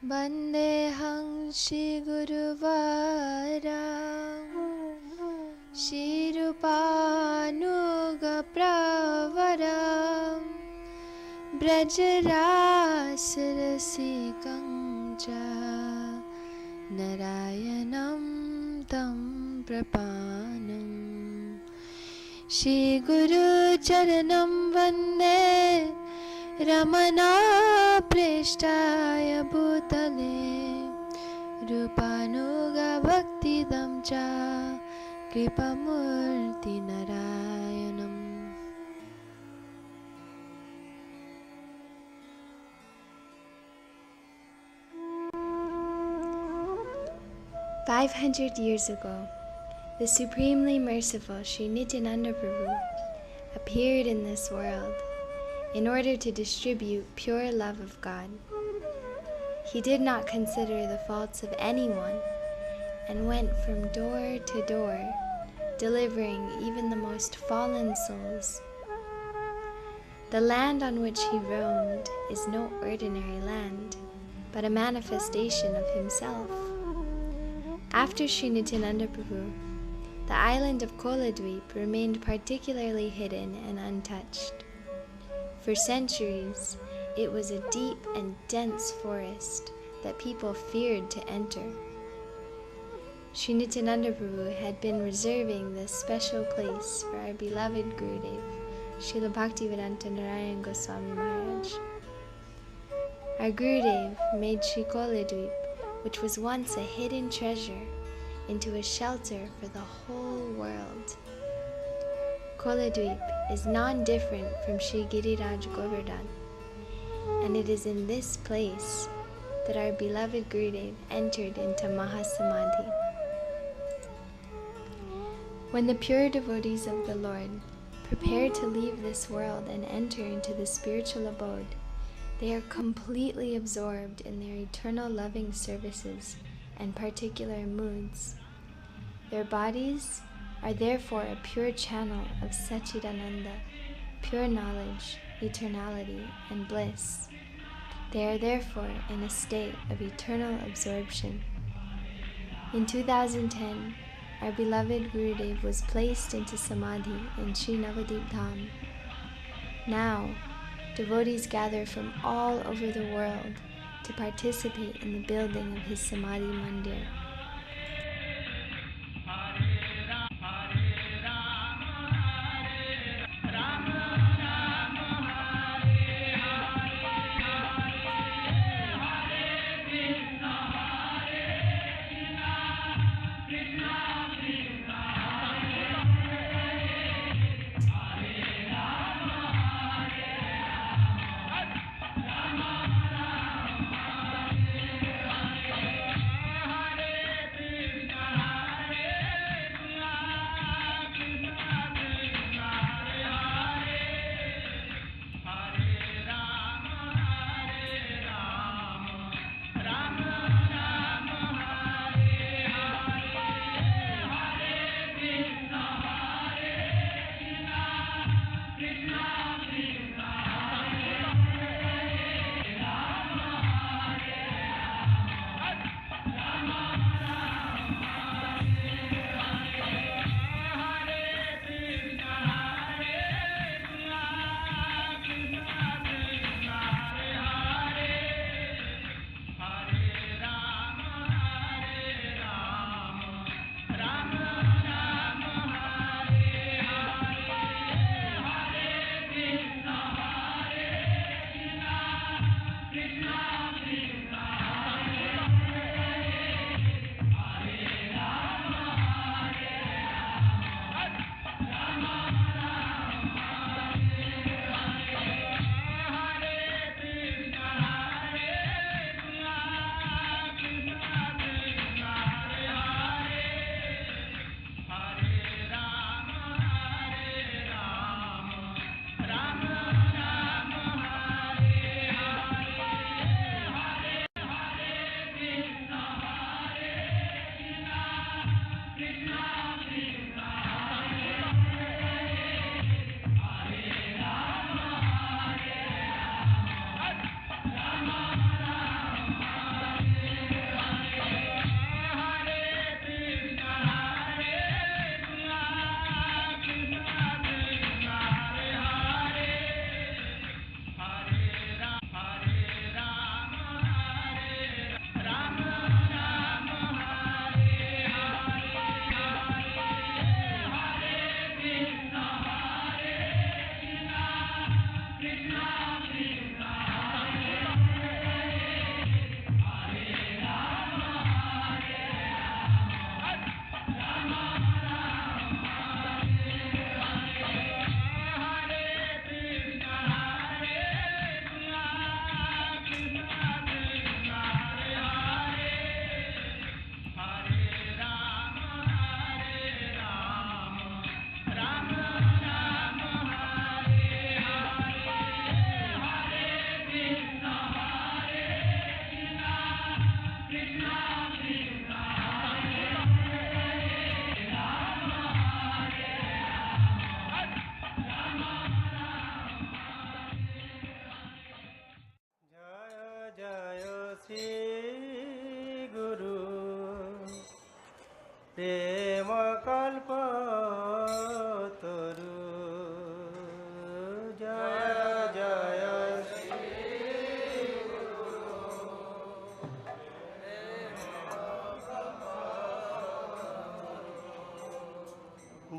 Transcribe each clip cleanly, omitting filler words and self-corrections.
Vandeham Shri Guruvaram Shri Rupanuga Pravaram Brajarasarakam cha Narayanam tam prapanam Shri Guru Charanam Vande Ramana Preshtaya Bhutale Rupanuga Bhaktidam cha Kripamurti Narayanam. 500 years ago, the Supremely Merciful Sri Nityananda Prabhu appeared in this world in order to distribute pure love of God. He did not consider the faults of anyone and went from door to door, delivering even the most fallen souls. The land on which he roamed is no ordinary land, but a manifestation of himself. After Sri Nityananda Prabhu, the island of Koladweep remained particularly hidden and untouched. For centuries, it was a deep and dense forest that people feared to enter. Sri Nityananda Prabhu had been reserving this special place for our beloved Gurudev, Srila Bhaktivedanta Narayan Goswami Maharaj. Our Gurudev made Sri Koladweep, which was once a hidden treasure, into a shelter for the whole world. Koladweep is non-different from Sri Giriraj Govardhan, and it is in this place that our beloved Gurudev entered into Mahasamadhi. When the pure devotees of the Lord prepare to leave this world and enter into the spiritual abode, they are completely absorbed in their eternal loving services and particular moods. Their bodies are therefore a pure channel of Satchidananda, pure knowledge, eternality, and bliss. They are therefore in a state of eternal absorption. In 2010, our beloved Gurudev was placed into Samadhi in Sri Navadip Dham. Now, devotees gather from all over the world to participate in the building of his Samadhi Mandir.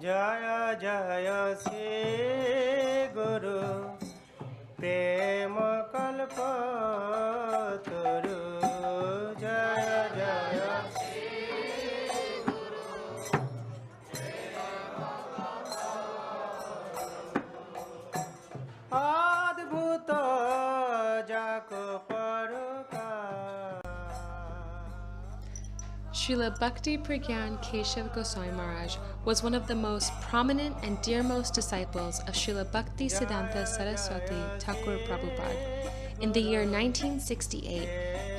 Jaya Jaya Sri Guru Prema Kalpataru Jaya Jaya Adbhuta Jako Paraka. Srila Bhakti Pragyan Keshav Goswami Maharaj was one of the most prominent and dearmost disciples of Srila Bhakti Siddhanta Saraswati Thakur Prabhupada. In the year 1968,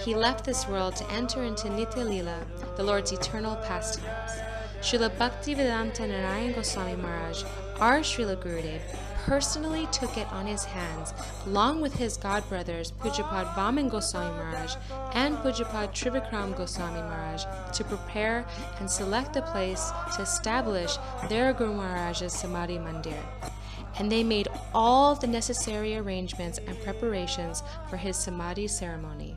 he left this world to enter into Nitya Leela, the Lord's eternal pastimes. Srila Bhakti Vedanta Narayan Goswami Maharaj, our Srila Gurudev, personally took it on his hands, along with his godbrothers Pujapad Vaman Goswami Maharaj and Pujapad Trivikram Goswami Maharaj, to prepare and select a place to establish their Guru Maharaj's Samadhi Mandir. And they made all the necessary arrangements and preparations for his Samadhi ceremony.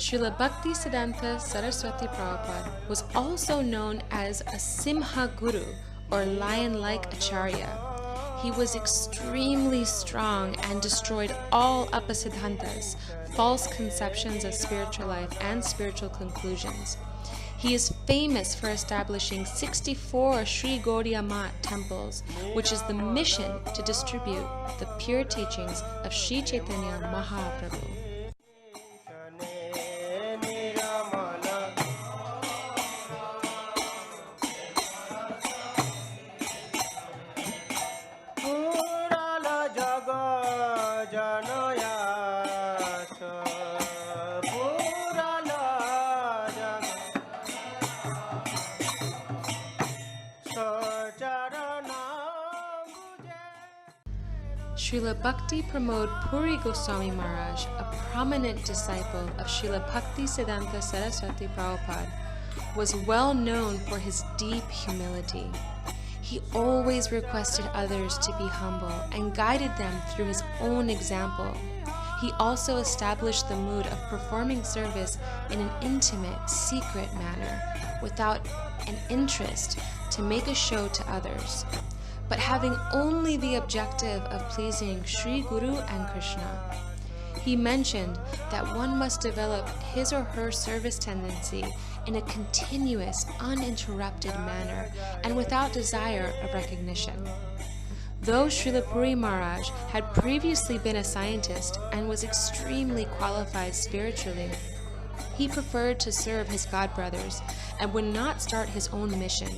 Srila Bhakti Siddhanta Saraswati Prabhupada was also known as a Simha Guru, or lion-like Acharya. He was extremely strong and destroyed all Apasiddhantas, false conceptions of spiritual life and spiritual conclusions. He is famous for establishing 64 Sri Gaudiya Math temples, which is the mission to distribute the pure teachings of Sri Chaitanya Mahaprabhu. Srila Bhakti Pramod Puri Goswami Maharaj, a prominent disciple of Srila Bhakti Siddhanta Saraswati Prabhupada, was well known for his deep humility. He always requested others to be humble and guided them through his own example. He also established the mood of performing service in an intimate, secret manner, without an interest to make a show to others, but having only the objective of pleasing Sri Guru and Krishna. He mentioned that one must develop his or her service tendency in a continuous, uninterrupted manner and without desire of recognition. Though Srila Puri Maharaj had previously been a scientist and was extremely qualified spiritually, he preferred to serve his godbrothers and would not start his own mission.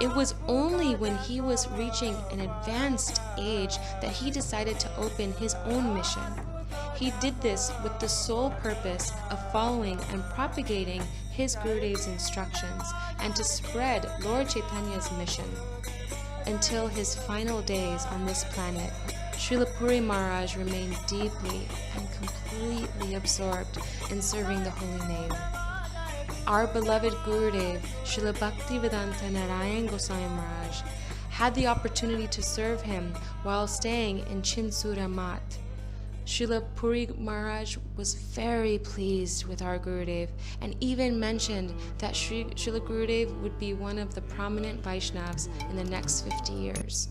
It was only when he was reaching an advanced age that he decided to open his own mission. He did this with the sole purpose of following and propagating his Gurudev's instructions and to spread Lord Chaitanya's mission. Until his final days on this planet, Srila Puri Maharaj remained deeply and completely absorbed in serving the holy name. Our beloved Gurudev, Srila Bhaktivedanta Narayan Goswami Maharaj, had the opportunity to serve him while staying in Chinsura Math. Srila Puri Maharaj was very pleased with our Gurudev and even mentioned that Srila Gurudev would be one of the prominent Vaishnavas in the next 50 years.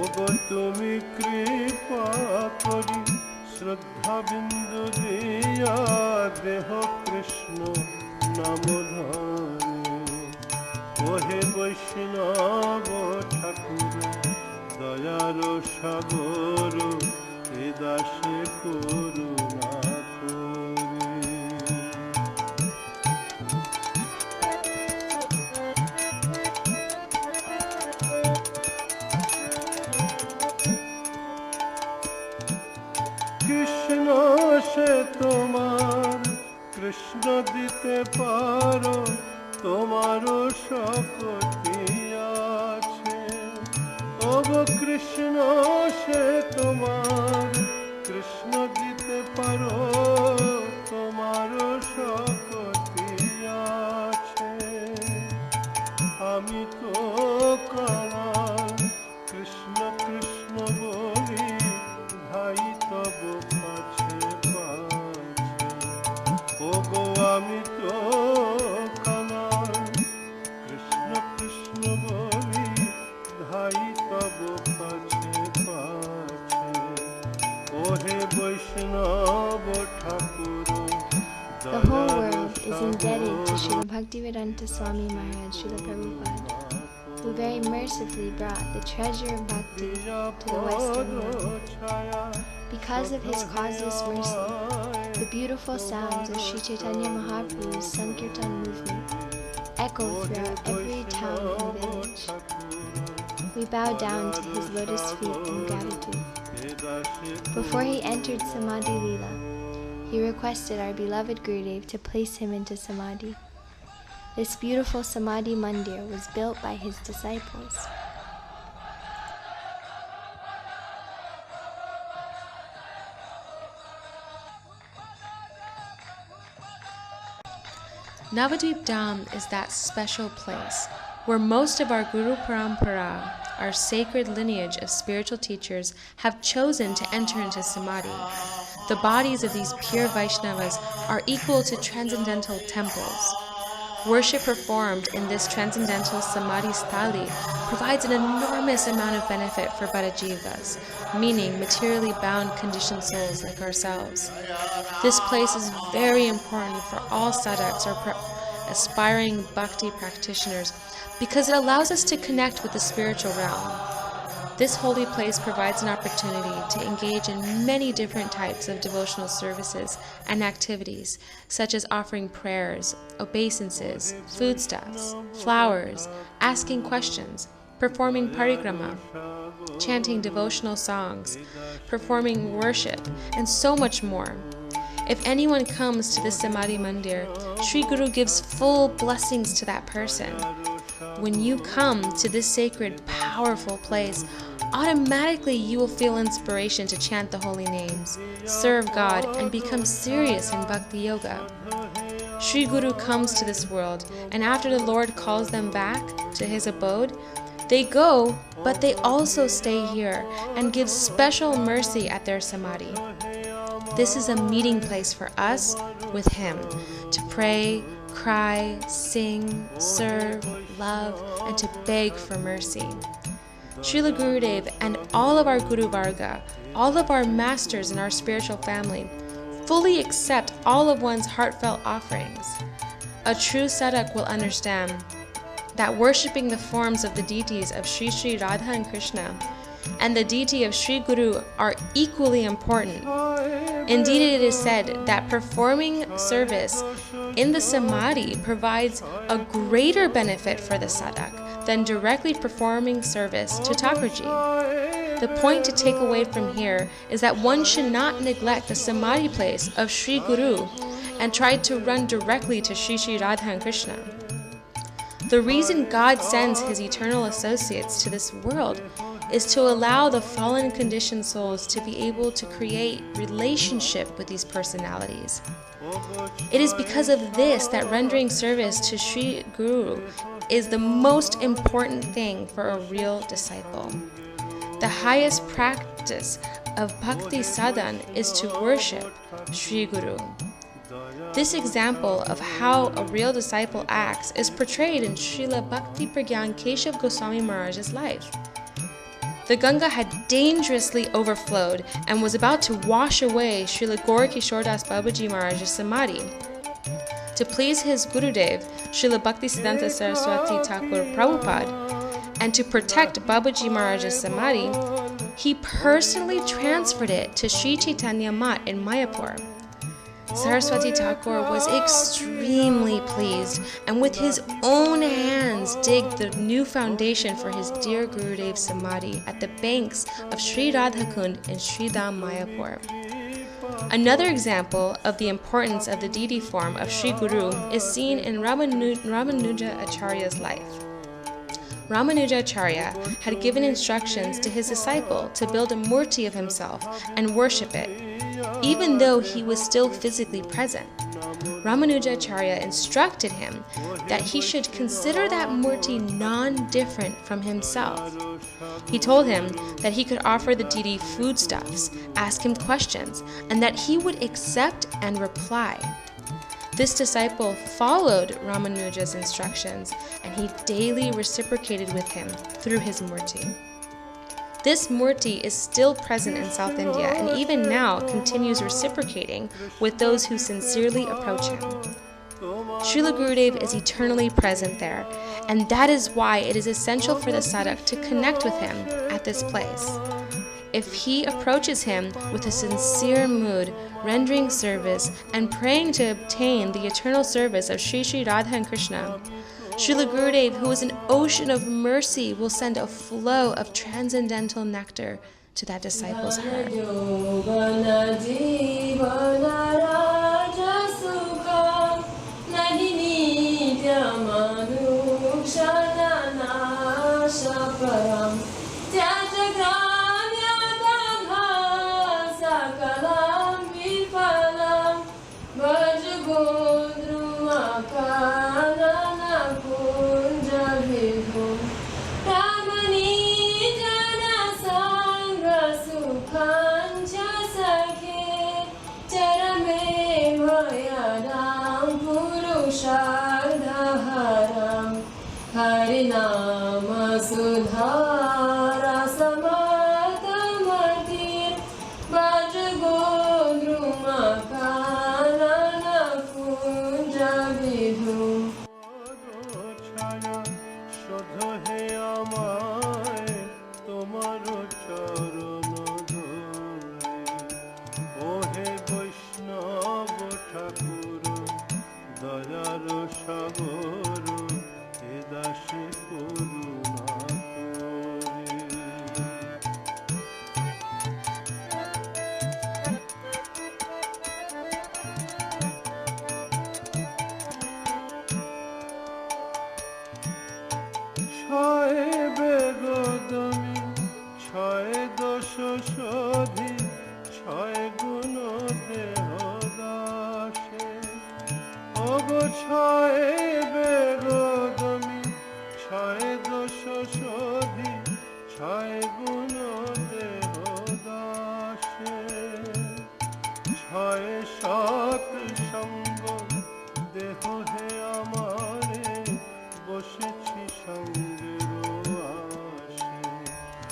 ওগো তুমি কৃপা করি শ্রদ্ধা বিন্দু দিয়া দেহ কৃষ্ণ নাম ধানে ওহে বৈষ্ণব ঠাকুর দয়ার সাগর এ দাসে করুণা করে কৃষ্ণ সে তোমার কৃষ্ণ দিতে পারো তোমারও শক্তি আছে ওগো কৃষ্ণ সে তোমার কৃষ্ণ দিতে পারো তোমারও শক্তি আছে আমি তো কানাল কৃষ্ণ কৃষ্ণ বলি ভাই তব কাছে পাছে ওগো আমি তো কানাল কৃষ্ণ কৃষ্ণ বলি ভাই তব কাছে পাছে ওহে বৈষ্ণব ঠাকুর The whole world is indebted to Srila Bhaktivedanta Swami Maharaj Srila Prabhupada, who very mercifully brought the treasure of bhakti to the Western world. Because of his causeless mercy, the beautiful sounds of Sri Chaitanya Mahaprabhu's Sankirtan movement echo throughout every town and village. We bow down to his lotus feet in gratitude. Before he entered Samadhi Leela, he requested our beloved Gurudev to place him into Samadhi. This beautiful Samadhi Mandir was built by his disciples. Navadvip Dham is that special place where most of our Guru Parampara, our sacred lineage of spiritual teachers, have chosen to enter into Samadhi. The bodies of these pure Vaishnavas are equal to transcendental temples. Worship performed in this transcendental Samadhi Sthali provides an enormous amount of benefit for Bhattacharya, meaning materially bound conditioned souls like ourselves. This place is very important for all sadhaks or aspiring bhakti practitioners because it allows us to connect with the spiritual realm. This holy place provides an opportunity to engage in many different types of devotional services and activities, such as offering prayers, obeisances, foodstuffs, flowers, asking questions, performing parikrama, chanting devotional songs, performing worship, and so much more. If anyone comes to the Samadhi Mandir, Sri Guru gives full blessings to that person. When you come to this sacred, powerful place, automatically you will feel inspiration to chant the holy names, serve God, and become serious in Bhakti Yoga. Sri Guru comes to this world, and after the Lord calls them back to his abode, they go, but they also stay here and give special mercy at their Samadhi. This is a meeting place for us with him to pray, cry, sing, serve, love, and to beg for mercy. Srila Gurudev and all of our Guru Varga, all of our masters in our spiritual family, fully accept all of one's heartfelt offerings. A true sadhak will understand that worshipping the forms of the deities of Sri Sri Radha and Krishna and the deity of Sri Guru are equally important. Indeed, it is said that performing service in the Samadhi provides a greater benefit for the sadhak than directly performing service to Thakurji. The point to take away from here is that one should not neglect the Samadhi place of Sri Guru and try to run directly to Sri Sri Radha and Krishna. The reason God sends his eternal associates to this world is to allow the fallen conditioned souls to be able to create relationship with these personalities. It is because of this that rendering service to Sri Guru is the most important thing for a real disciple. The highest practice of Bhakti Sadhan is to worship Sri Guru. This example of how a real disciple acts is portrayed in Srila Bhakti Pragyan Keshav Goswami Maharaj's life. The Ganga had dangerously overflowed and was about to wash away Srila Gaura Babaji Maharaj's Samadhi. To please his Gurudev, Srila Bhaktisiddhanta Saraswati Thakur Prabhupada, and to protect Babaji Maharaj's Samadhi, he personally transferred it to Sri Chaitanya Mat in Mayapur. Saraswati Thakur was extremely pleased and with his own hands digged the new foundation for his dear Gurudev's Samadhi at the banks of Sri Radhakund in Sri Dham Mayapur. Another example of the importance of the deity form of Sri Guru is seen in Ramanuja Acharya's life. Ramanuja Acharya had given instructions to his disciple to build a murti of himself and worship it, even though he was still physically present. Ramanuja Acharya instructed him that he should consider that murti non-different from himself. He told him that he could offer the deity foodstuffs, ask him questions, and that he would accept and reply. This disciple followed Ramanuja's instructions, and he daily reciprocated with him through his murti. This murti is still present in South India and even now continues reciprocating with those who sincerely approach him. Srila Gurudev is eternally present there, and that is why it is essential for the sadhak to connect with him at this place. If he approaches him with a sincere mood, rendering service and praying to obtain the eternal service of Sri Sri Radha and Krishna, Srila Gurudev, who is an ocean of mercy, will send a flow of transcendental nectar to that disciple's heart. Harinama Sudhara Samatamatir Bhajagodruma Kanana Kunja Vidhu.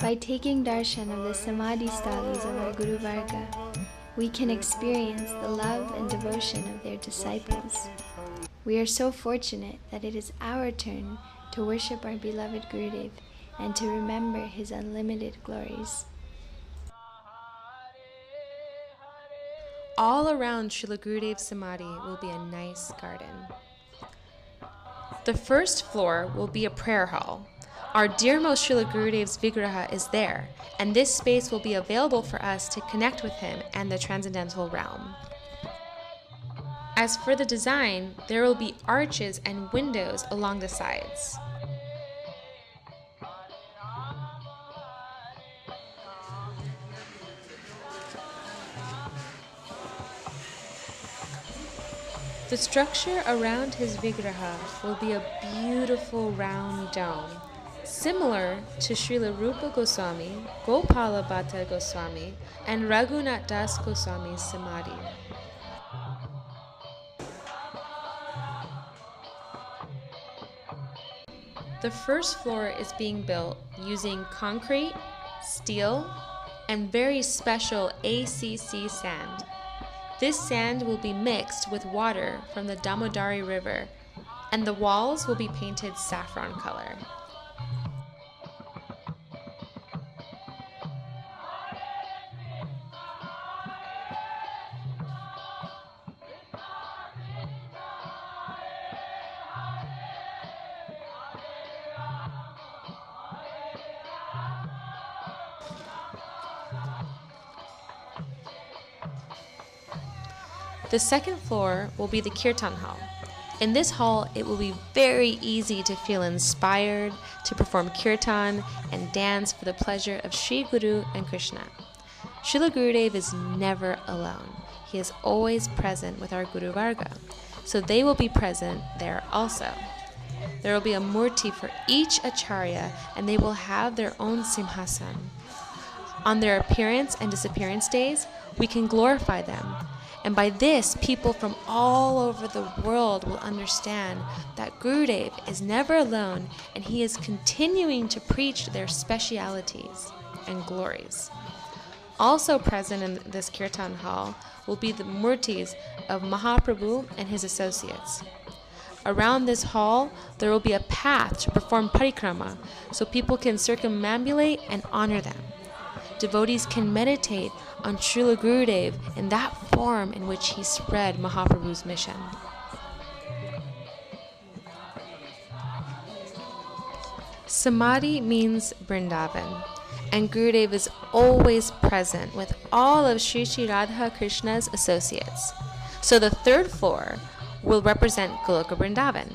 By taking darshan of the Samadhi stalis of our Guru Varga, we can experience the love and devotion of their disciples. We are so fortunate that it is our turn to worship our beloved Gurudev and to remember his unlimited glories. All around Srila Gurudev's Samadhi will be a nice garden. The first floor will be a prayer hall. Our dearmost Srila Gurudev's Vigraha is there, and this space will be available for us to connect with him and the transcendental realm. As for the design, there will be arches and windows along the sides. The structure around his Vigraha will be a beautiful round dome, similar to Srila Rupa Goswami, Gopala Bhatta Goswami, and Raghunath Das Goswami's Samadhi. The first floor is being built using concrete, steel, and very special ACC sand. This sand will be mixed with water from the Damodari River, and the walls will be painted saffron color. The second floor will be the Kirtan Hall. In this hall, it will be very easy to feel inspired to perform kirtan and dance for the pleasure of Sri Guru and Krishna. Srila Gurudev is never alone. He is always present with our Guru Varga, so they will be present there also. There will be a murti for each acharya, and they will have their own simhasan. On their appearance and disappearance days, we can glorify them. And by this, people from all over the world will understand that Gurudev is never alone, and he is continuing to preach their specialities and glories. Also present in this Kirtan hall will be the murtis of Mahaprabhu and his associates. Around this hall, there will be a path to perform parikrama, so people can circumambulate and honor them. Devotees can meditate on Srila Gurudev in that form in which he spread Mahaprabhu's mission. Samadhi means Vrindavan, and Gurudev is always present with all of Sri Sri Radha Krishna's associates. So the third floor will represent Goloka Vrindavan.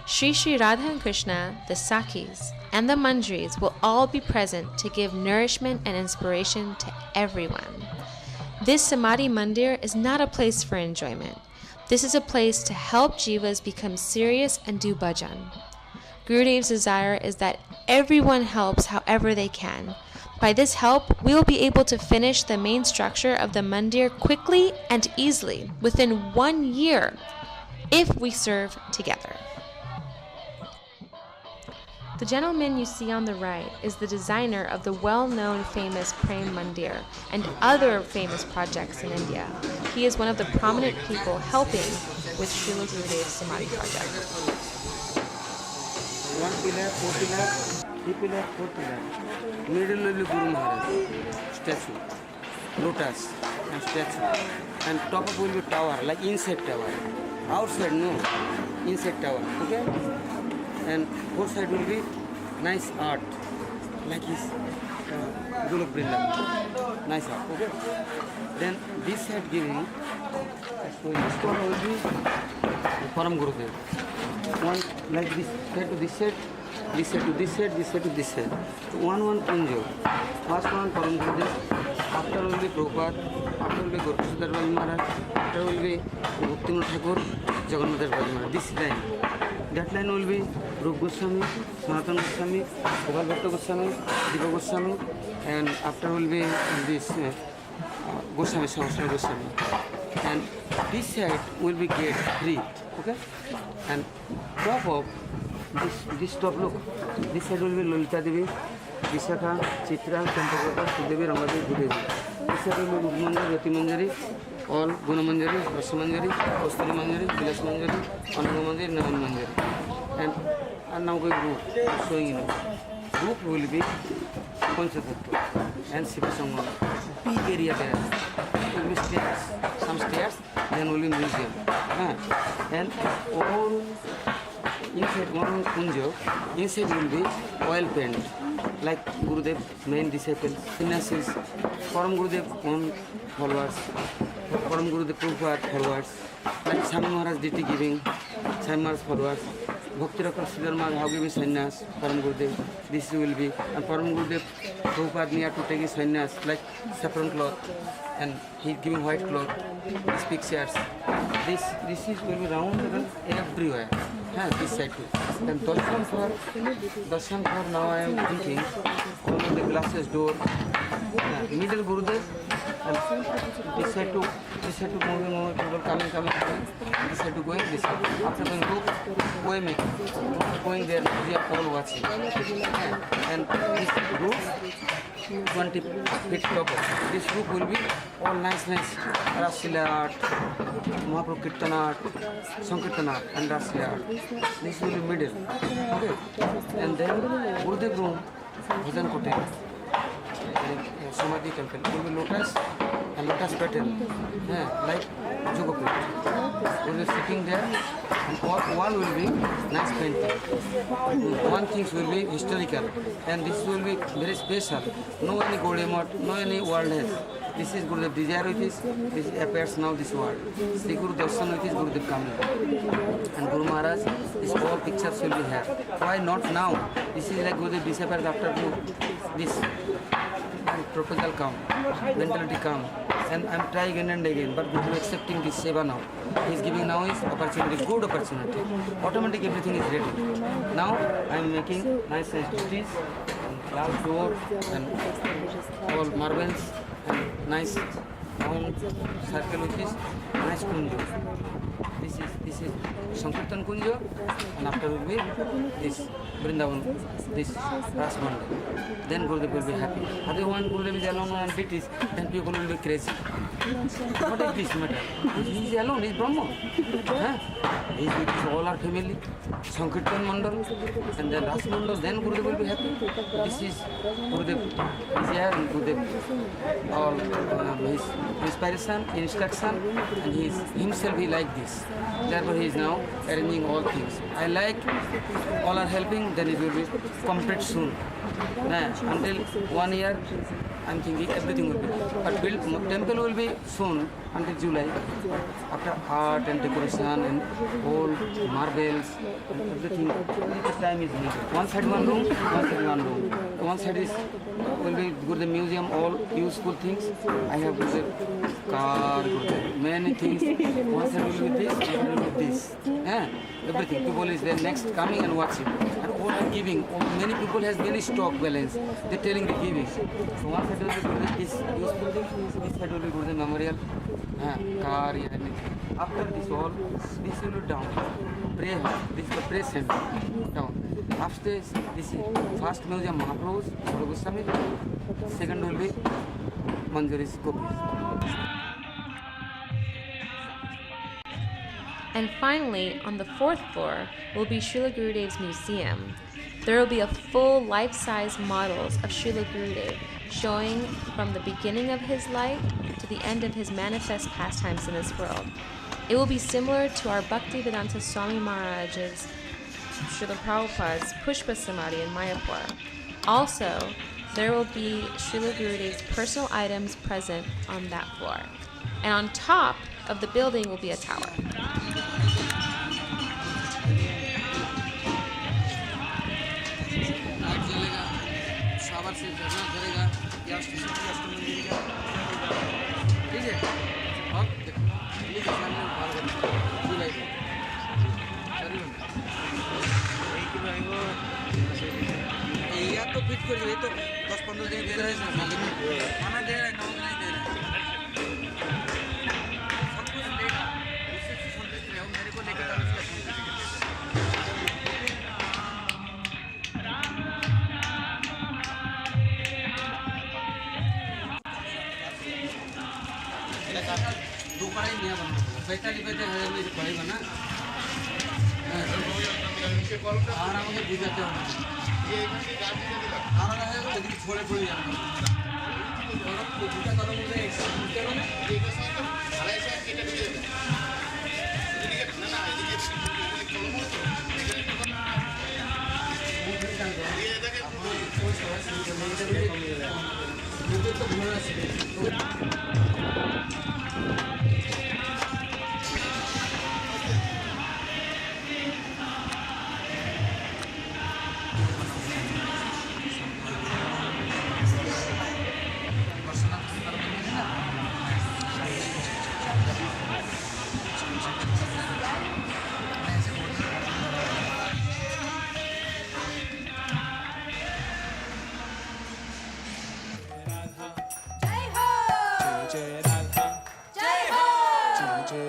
Sri Sri Radha and Krishna, the Sakhis, and the Manjaris will all be present to give nourishment and inspiration to everyone. This Samadhi Mandir is not a place for enjoyment. This is a place to help jivas become serious and do bhajan. Gurudev's desire is that everyone helps however they can. By this help, we will be able to finish the main structure of the mandir quickly and easily, within 1 year, if we serve together. The gentleman you see on the right is the designer of the well-known famous Prem Mandir and other famous projects in India. He is one of the prominent people helping with Srila Gurudev's Samadhi project. 1 pillar, 4 pillar, 3 pillar, 4 pillar. Middle will be Guru Maharaj, statue, lotus and statue. And top up will be tower, like inside tower. Outside no, inside tower, okay? And both side will be nice art, like his Golok Vrindavan, nice art, okay? Then this side giving, so this one will be Param Gurudev. One like this side to this side, this side to this side, this side to this side. So one Punjo. First one Param Gurudev, after will be Prabhupada, after will be Gurukshadhar Bhaji Maharaj, after will be Bhaktivinoda Thakur, Jagannath Bhaji Maharaj. This line. That line will be Rup Goswami, Sanatana Goswami, Gopal Bhatta Goswami, Diva Goswami, and after will be this Goswami, Sahasra Goswami. And this side will be gate 3, okay? And top of this top look, this side will be Lolita Devi, Vishakha, Chitra, Champakata, Sudevi, Ramadevi, Gurudevi. This side will be Rupmanjari, Rati Manjari, all Guna Manjari, Rasa Manjari, Kosturi Manjari, Vilas Manjari, Ananga Manjari, Naman Manjari. And now we group, showing you. Group will be Panchatattva and Shiva Sangam. Big area there. Will be stairs, some stairs, then will be museum. And all inside one Kunjo, inside will be oil paint, like Gurudev, main disciple. Sannyasis, Param Gurudev, one followers. Param Gurudev, Prabhupada followers. Like Swami Maharaj DT giving, Swami Maharaj followers. Bhakti Rakha Sridhar Maharaj how giving sannyas, Param Gurudev. This will be, and Param Gurudev, Prabhupada near to take his sannyas, like saffron cloth, and he giving white cloth, these pictures. This is will be round everywhere. This side too. Then darshan for now I am thinking, only the glasses door, middle Gurudev, and this side to moving, people coming, this side to going, this side. After going going there, we are all watching. And this roof 20 feet top. This roof will be all nice Rasila art, Mahaprabhu Kirtan art, Sankirtan art and Rasila art. This will be middle. Okay. And then Gurudev room, Bhajan Kote, Samadhi temple will be lotus and lotus petal, like Jogapit. Will be sitting there and wall will be nice painting. One thing will be historical and this will be very special. No any Godemot, no any worldness. This is Gurudev desire with this appears now this world. Sri Guru Darshan with his Gurudev coming. And Guru Maharaj, these all pictures will be here. Why not now? This is like Gurudev disappears after this proposal come, mentality come. And I'm trying again and again, but Guru accepting this seva now. He is giving now his opportunity, good opportunity. Automatically everything is ready. Now I'm making nice trees, and large door, and all marbles, and nice round circle with this nice kunjo. This is Sankirtan kunjo, and after will be this Vrindavan, this Ras Manda. Then Gurudev will be happy. Otherwise, Gurudev is alone and British, then people will be crazy. What is this matter? He is alone, he is Brahma. He is with all our family, Sankirtan Mandal, and then Ras Mandal, then Gurudev will be happy. This is Gurudev, is here and Gurudev, all his inspiration, instruction, and he is himself, he like this. Therefore, he is now arranging all things. I like all are helping, then it will be complete soon. Until 1 year, I'm thinking everything will be. But temple will be soon until July. After art and decoration and old marbles and everything, the time is needed. One side one room, one side one room. One side is will be good the museum, all useful things. I have good car, good many things. One side will be this, one side will be this. Everything. People is there next coming and watching. And all are giving. Many people has many stock balance. They're telling the giving. So one side will be this useful thing, this side will be good the memorial, car, anything. After this all, this will be down. Pray hall, this is the prayer center, down. Upstairs, this is first museum Mahaprabhu's, Guru Goswami. Second will be Manjari's copies. And finally, on the 4th floor will be Srila Gurudev's museum. There will be a full life-size models of Srila Gurudev showing from the beginning of his life to the end of his manifest pastimes in this world. It will be similar to our Bhaktivedanta Swami Maharaj's Srila Prabhupada's Pushpa Samadhi in Mayapur. Also, there will be Srila Gurudev's personal items present on that floor. And on top of the building will be a tower. तो fit कर दिए तो 10-15 दिन दे रहे हैं खाना दे रहे हैं नमक नहीं दे रहे सब कुछ देगा उससे संतुष्ट रहो मेरे को लेकर जाओ इसका दो कढ़ाई नया बना 45,000 में कढ़ाई बना और हम बुझाते हो छोड़े छोड़े जय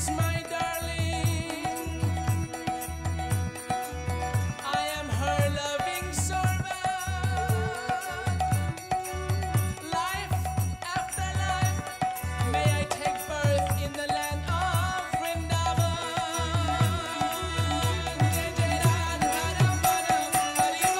is my darling. I am her loving servant. Life after life, may I take birth in the land of Vrindavan. Jai Jai Radha Ramana Hari Bol.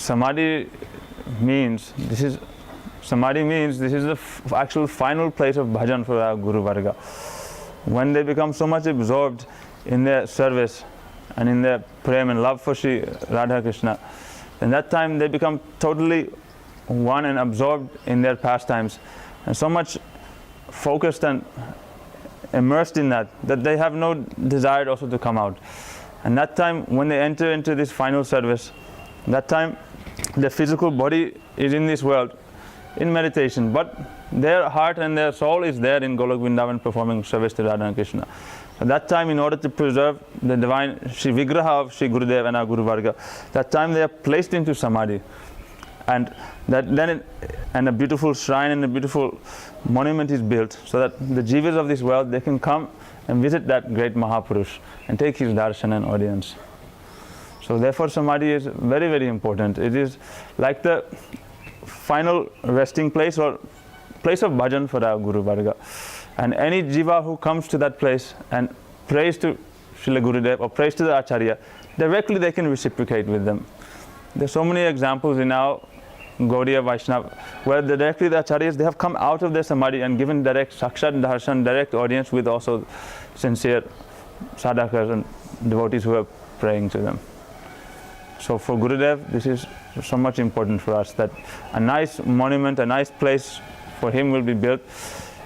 Samadhi means this is the actual final place of bhajan for our Guru Varga. When they become so much absorbed in their service and in their prem and love for Sri Radha Krishna, then that time they become totally one and absorbed in their pastimes, and so much focused and immersed in that they have no desire also to come out. And that time when they enter into this final service, that time the physical body is in this world in meditation, but their heart and their soul is there in Golok Vrindavan performing service to Radha and Krishna. At that time, in order to preserve the divine Shri Vigraha of Shri Gurudeva and our Guru Varga, that time they are placed into Samadhi. And a beautiful shrine and a beautiful monument is built so that the jivas of this world, they can come and visit that great Mahapurush and take his darshan and audience. So therefore Samadhi is very, very important. It is like the final resting place or place of bhajan for our Guru Varga. And any jiva who comes to that place and prays to Srila Gurudev or prays to the Acharya, directly they can reciprocate with them. There's so many examples in our Gaudiya Vaishnava where directly the Acharyas, they have come out of their samadhi and given direct sakshat darshan, direct audience with also sincere sadhakas and devotees who are praying to them. So for Gurudev, this is so much important for us that a nice monument, a nice place for him will be built,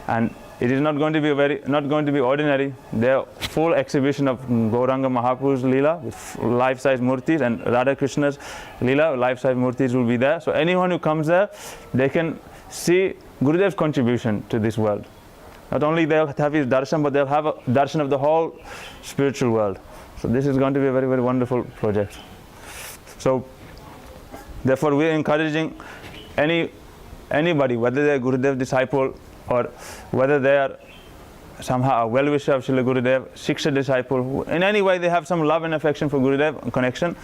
and it is not going to be ordinary. There full exhibition of Gauranga Mahaprabhu's Leela with life-size murtis, and Radha Krishna's Leela, life-size murtis will be there. So anyone who comes there, they can see Gurudev's contribution to this world. Not only they'll have his darshan, but they'll have a darshan of the whole spiritual world. So this is going to be a very, very wonderful project. So therefore we are encouraging anybody, whether they're a Gurudev disciple or whether they are somehow a well-wisher of Srila Gurudev, Shiksha disciple, in any way they have some love and affection for Gurudev connection,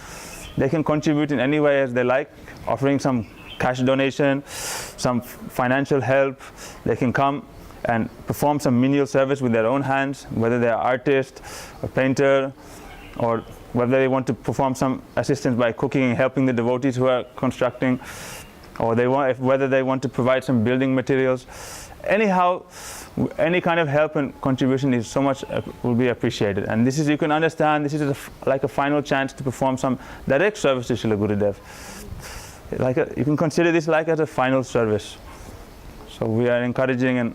they can contribute in any way as they like, offering some cash donation, some financial help. They can come and perform some menial service with their own hands, whether they are artist or painter, or whether they want to perform some assistance by cooking and helping the devotees who are constructing, or whether they want to provide some building materials. Anyhow, any kind of help and contribution is so much will be appreciated. And this is, you can understand, this is like a final chance to perform some direct service to Srila Gurudev. You can consider this like as a final service. So we are encouraging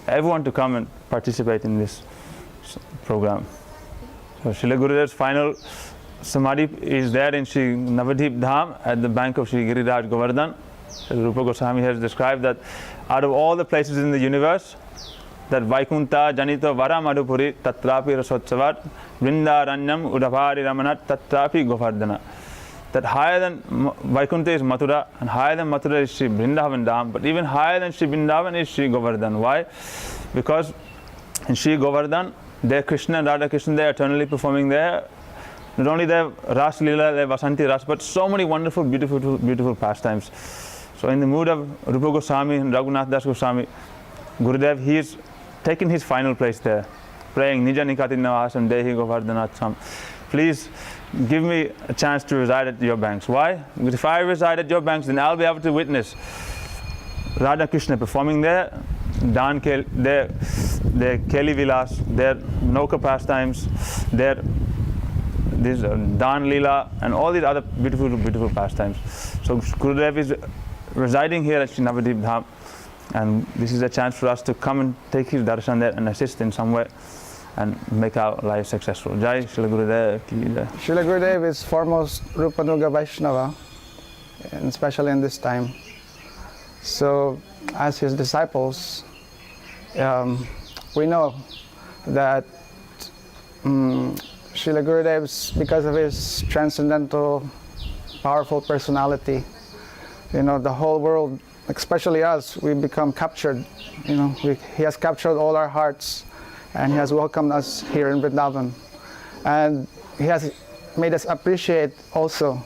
everyone to come and participate in this program. So Srila Gurudev's final Samadhi is there in Sri Navadip Dham at the bank of Sri Giriraj Govardhan. Rupa Goswami has described that out of all the places in the universe, that Vaikunta Janito Vara Madhupuri Tatrapi Rasotsavat Vrindaranyam Udapari Ramanat Tatrapi Govardhana. That higher than Vaikunta is Mathura, and higher than Mathura is Sri Vrindavan Dham, but even higher than Sri Vrindavan is Sri Govardhan. Why? Because in Sri Govardhan, there Krishna and Radha Krishna, they are eternally performing there. Not only their Ras Leela, their Vasanti Ras, but so many wonderful, beautiful pastimes. So in the mood of Rupa Goswami and Raghunath Das Goswami, Gurudev, he is taking his final place there, praying Nija Nikati Navasam Dehi Govardhanatsam. Please give me a chance to reside at your banks. Why? Because if I reside at your banks, then I'll be able to witness Radha Krishna performing there, their Keli Vilas, their Nauka pastimes, their Dan Leela, and all these other beautiful pastimes. So Gurudev is residing here at Sri Navadip Dham, and this is a chance for us to come and take his darshan there and assist in some way and make our life successful. Jai Srila Gurudev ki jai. Srila Gurudev is foremost Rupanuga Vaishnava, and especially in this time. So as his disciples, we know that Srila Gurudev's, because of his transcendental, powerful personality, the whole world, especially us, we become captured. He has captured all our hearts, and he has welcomed us here in Vrindavan. And he has made us appreciate also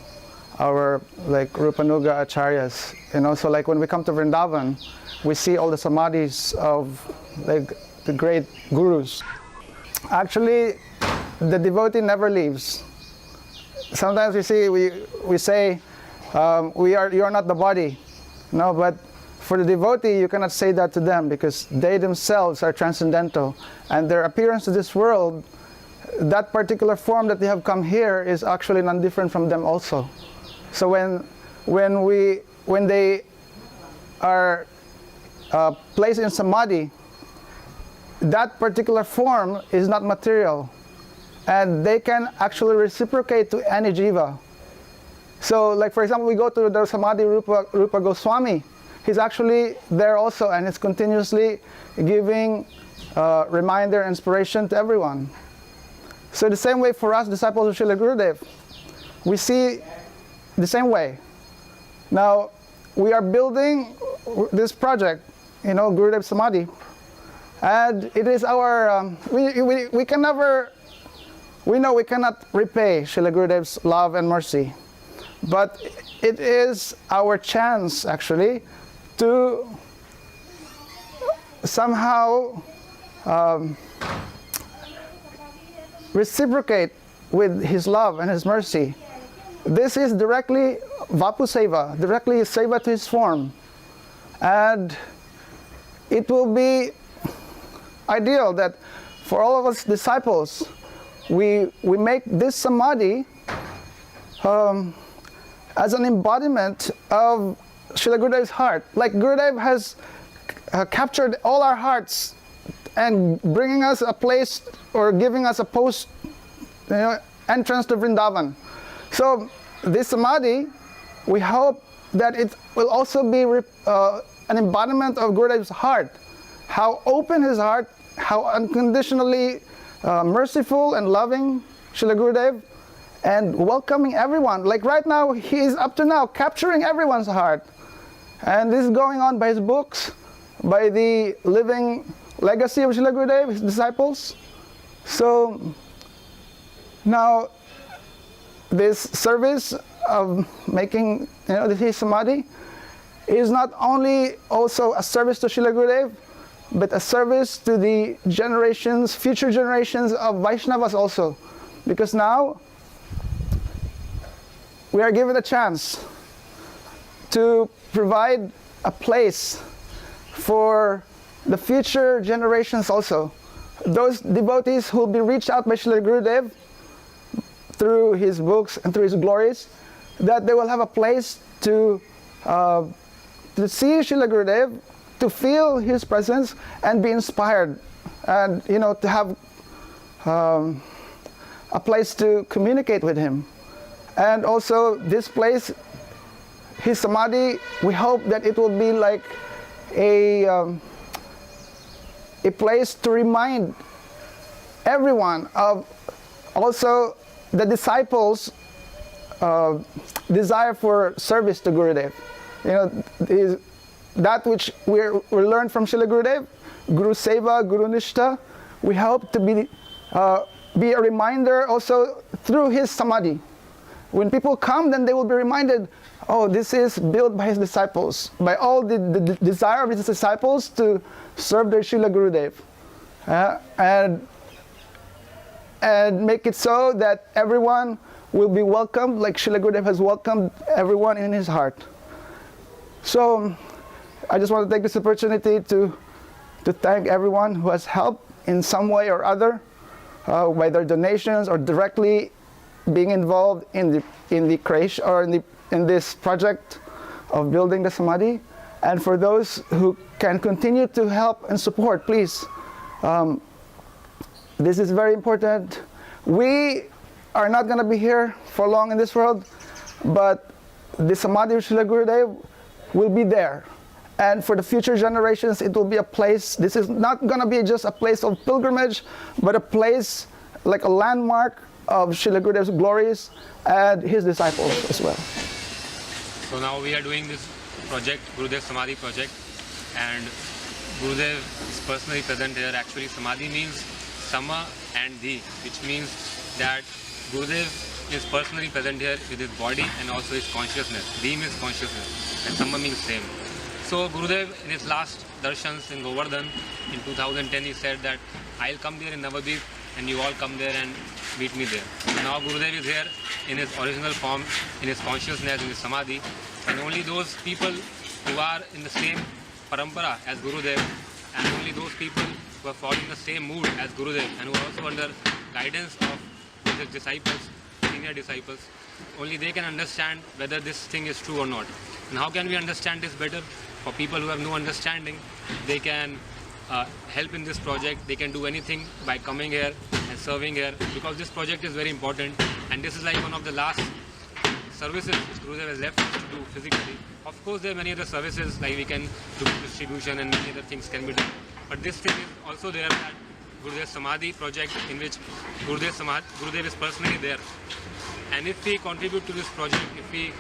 our Rupanuga Acharyas. So when we come to Vrindavan, we see all the samadhis of the great gurus. Actually, the devotee never leaves. Sometimes we say, you are not the body. No, but for the devotee, you cannot say that to them, because they themselves are transcendental, and their appearance to this world, that particular form that they have come here, is actually not different from them also. So when they are placed in samadhi, that particular form is not material, and they can actually reciprocate to any jiva. So for example, we go to the Samadhi Rupa Goswami. He's actually there also, and he's continuously giving reminder, inspiration to everyone. So the same way for us, disciples of Srila Gurudev, we see the same way. Now, we are building this project, Gurudev Samadhi, and it is our, we know we cannot repay Srila Gurudev's love and mercy, but it is our chance actually to somehow reciprocate with his love and his mercy. This is directly Vapu Seva, directly Seva to his form. And it will be ideal that for all of us disciples, we make this Samadhi as an embodiment of Srila Gurudev's heart. Like Gurudev has captured all our hearts and bringing us a place or giving us a post, entrance to Vrindavan. So this Samadhi, we hope that it will also be an embodiment of Gurudev's heart. How open his heart, how unconditionally merciful and loving Srila Gurudev, and welcoming everyone. Like right now, he is up to now capturing everyone's heart. And this is going on by his books, by the living legacy of Srila Gurudev, his disciples. So now this service of making his Samadhi is not only also a service to Srila Gurudev, but a service to the generations, future generations of Vaishnavas also. Because now we are given a chance to provide a place for the future generations also. Those devotees who will be reached out by Srila Gurudev through his books and through his glories, that they will have a place to see Srila Gurudev, to feel his presence and be inspired, and to have a place to communicate with him. And also this place, his Samadhi, we hope that it will be like a place to remind everyone of also the disciples' desire for service to Gurudev. That which we learned from Srila Gurudev, Guru Seva, Guru Nishtha, we hope to be a reminder also through his Samadhi. When people come, then they will be reminded, oh, this is built by his disciples, by all the desire of his disciples to serve their Srila Gurudev. And make it so that everyone will be welcomed like Srila Gurudev has welcomed everyone in his heart. So I just want to take this opportunity to thank everyone who has helped in some way or other, by their donations or directly being involved in the creation or in this project of building the Samadhi. And for those who can continue to help and support, please. This is very important. We are not going to be here for long in this world, but the Samadhi of Srila Gurudev will be there. And for the future generations, it will be a place. This is not going to be just a place of pilgrimage, but a place like a landmark of Srila Gurudev's glories and his disciples as well. So now we are doing this project, Gurudev Samadhi project, and Gurudev is personally present here. Actually, Samadhi means Sama and Di, which means that Gurudev is personally present here with his body and also his consciousness. Di means consciousness and Sama means same. So Gurudev in his last darshans in Govardhan in 2010, he said that I'll come there in Navadvip and you all come there and meet me there. So now Gurudev is here in his original form, in his consciousness, in his Samadhi, and only those people who are in the same parampara as Gurudev, and only those people who are following the same mood as Gurudev and who are also under guidance of his disciples, senior disciples, only they can understand whether this thing is true or not. And how can we understand this better? For people who have no understanding, they can help in this project. They can do anything by coming here and serving here, because this project is very important, and this is like one of the last services which Gurudev has left us to do physically. Of course, there are many other services, like we can do distribution and many other things can be done. But this thing is also there, that Gurudev Samadhi project, in which Gurudev is personally there. And if we contribute to this project, if we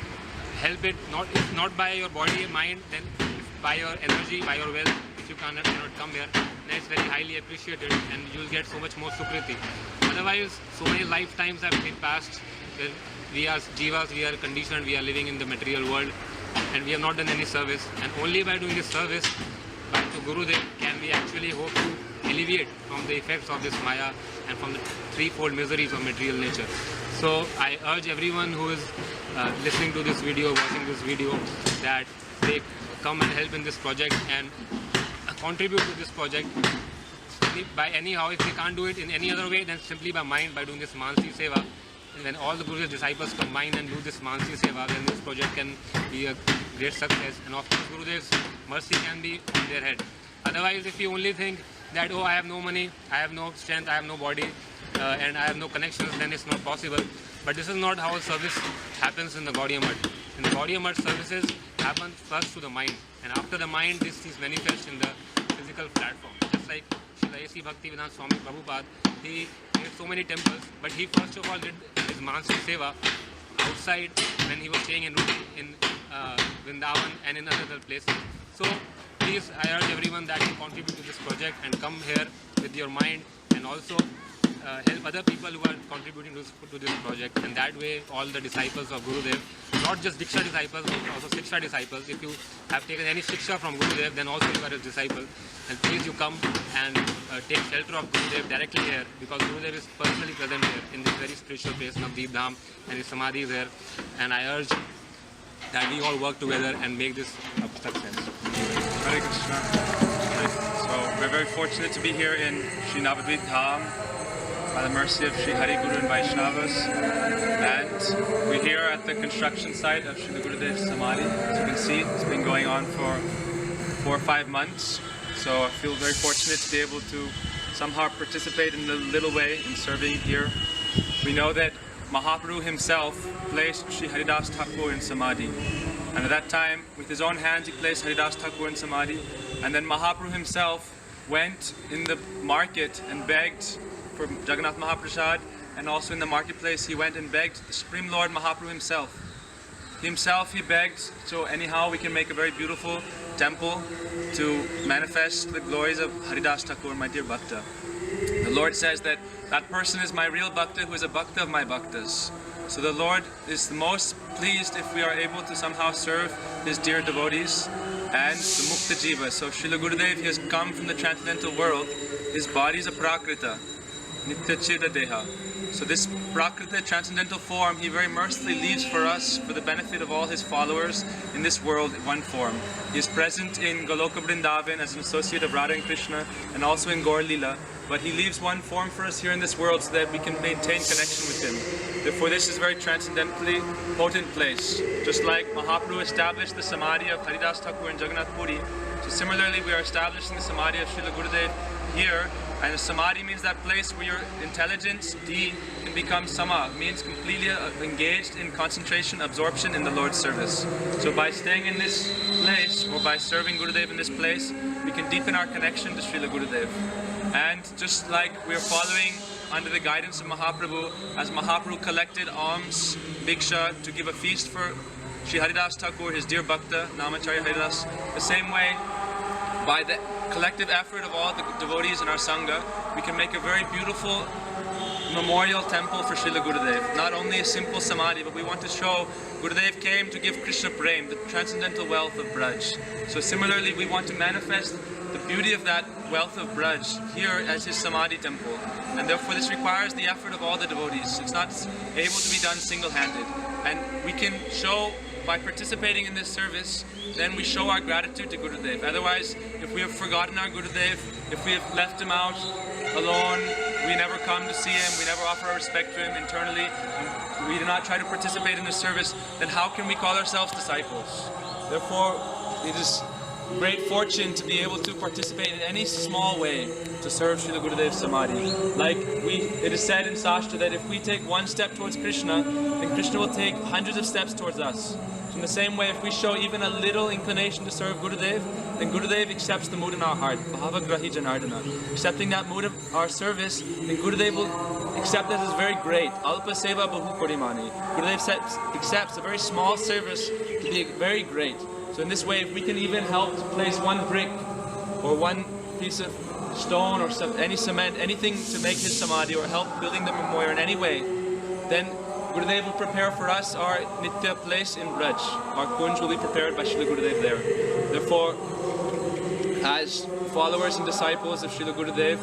help it, if not by your body and mind, then by your energy, by your wealth, if you cannot come here, then it's very highly appreciated and you'll get so much more sukriti. Otherwise, so many lifetimes have been passed where we are jivas, we are conditioned, we are living in the material world, and we have not done any service. And only by doing this service to Gurudev can we actually hope to alleviate from the effects of this Maya and from the threefold miseries of material nature. So I urge everyone who is listening to this video, watching this video, that they come and help in this project and contribute to this project by anyhow. If they can't do it in any other way, then simply by mind, by doing this Mansi Seva. And when all the Gurudev's disciples combine and do this Mansi Seva, then this project can be a great success. And of course, Gurudev's mercy can be on their head. Otherwise, if you only think that, oh, I have no money, I have no strength, I have no body, and I have no connections, then it's not possible. But this is not how service happens in the Gaudiya Math. In the Gaudiya Math, services happen first to the mind, and after the mind, this is manifest in the physical platform. Just like Srila A.C. Bhaktivedanta Swami Prabhupada, he made so many temples, but he first of all did his Mansi Seva outside when he was staying in Vrindavan and in other places. So please, I urge everyone that you contribute to this project and come here with your mind, and also help other people who are contributing to this project. And that way, all the disciples of Gurudev, not just Diksha disciples, but also Shiksha disciples. If you have taken any Shiksha from Gurudev, then also you are his disciple. And please, you come and take shelter of Gurudev directly here, because Gurudev is personally present here in this very spiritual place, Navdeep Dham, and his Samadhi is here. And I urge that we all work together and make this a success. Hare Krishna. So we're very fortunate to be here in Sri Navadvip Dham by the mercy of Sri Hari Guru and Vaishnavas, and we're here at the construction site of Srila Gurudev's Samadhi. As you can see, it's been going on for 4 or 5 months, so I feel very fortunate to be able to somehow participate in a little way in serving here. We know that Mahaprabhu himself placed Sri Haridas Thakur in Samadhi, and at that time, with his own hands, he placed Haridas Thakur in Samadhi, and then Mahaprabhu himself went in the market and begged for Jagannath Mahaprasad, and also in the marketplace he went and begged the Supreme Lord Mahaprabhu himself. He begged, so anyhow we can make a very beautiful temple to manifest the glories of Haridas Thakur, my dear Bhakta. The Lord says that that person is my real Bhakta who is a Bhakta of my Bhaktas. So the Lord is the most pleased if we are able to somehow serve his dear devotees and the Mukta Jiva. So Srila Gurudev, he has come from the transcendental world. His body is a Prakrita, Nitya Chita Deha. So this Prakrita, transcendental form, he very mercifully leaves for us for the benefit of all his followers in this world in one form. He is present in Goloka Vrindavan as an associate of Radha and Krishna, and also in Gaur Lila. But he leaves one form for us here in this world so that we can maintain connection with him. Therefore this is a very transcendentally potent place. Just like Mahaprabhu established the Samadhi of Haridas Thakur in Jagannath Puri, so similarly we are establishing the Samadhi of Srila Gurudev here. And a Samadhi means that place where your intelligence, D, can become Sama, means completely engaged in concentration, absorption in the Lord's service. So by staying in this place, or by serving Gurudev in this place, we can deepen our connection to Srila Gurudev. And just like we are following under the guidance of Mahaprabhu, as Mahaprabhu collected alms, bhiksha, to give a feast for Sri Haridas Thakur, his dear Bhakta, Namacharya Haridas, the same way, by the collective effort of all the devotees in our Sangha, we can make a very beautiful memorial temple for Srila Gurudev. Not only a simple Samadhi, but we want to show Gurudev came to give Krishna Prem, the transcendental wealth of Braj. So similarly, we want to manifest the beauty of that wealth of Braj here as his Samadhi temple. And therefore this requires the effort of all the devotees. It's not able to be done single-handed. And we can show, by participating in this service, then we show our gratitude to Gurudev. Otherwise, if we have forgotten our Gurudev, if we have left him out alone, we never come to see him, we never offer our respect to him internally, and we do not try to participate in the service, then how can we call ourselves disciples? Therefore, it is great fortune to be able to participate in any small way to serve Srila Gurudev's Samadhi. Like it is said in Shastra that if we take one step towards Krishna, then Krishna will take hundreds of steps towards us. In the same way, if we show even a little inclination to serve Gurudev, then Gurudev accepts the mood in our heart. Bhavagrahi Janardana. Accepting that mood of our service, then Gurudev will accept that as very great. Alpa Seva Bahu Korimani. Gurudev accepts a very small service to be very great. So in this way, if we can even help to place one brick or one piece of stone or any cement, anything to make his Samadhi, or help building the memorial in any way, then Gurudev will prepare for us our Nitya place in Braj. Our kunj will be prepared by Srila Gurudev there. Therefore, as followers and disciples of Srila Gurudev,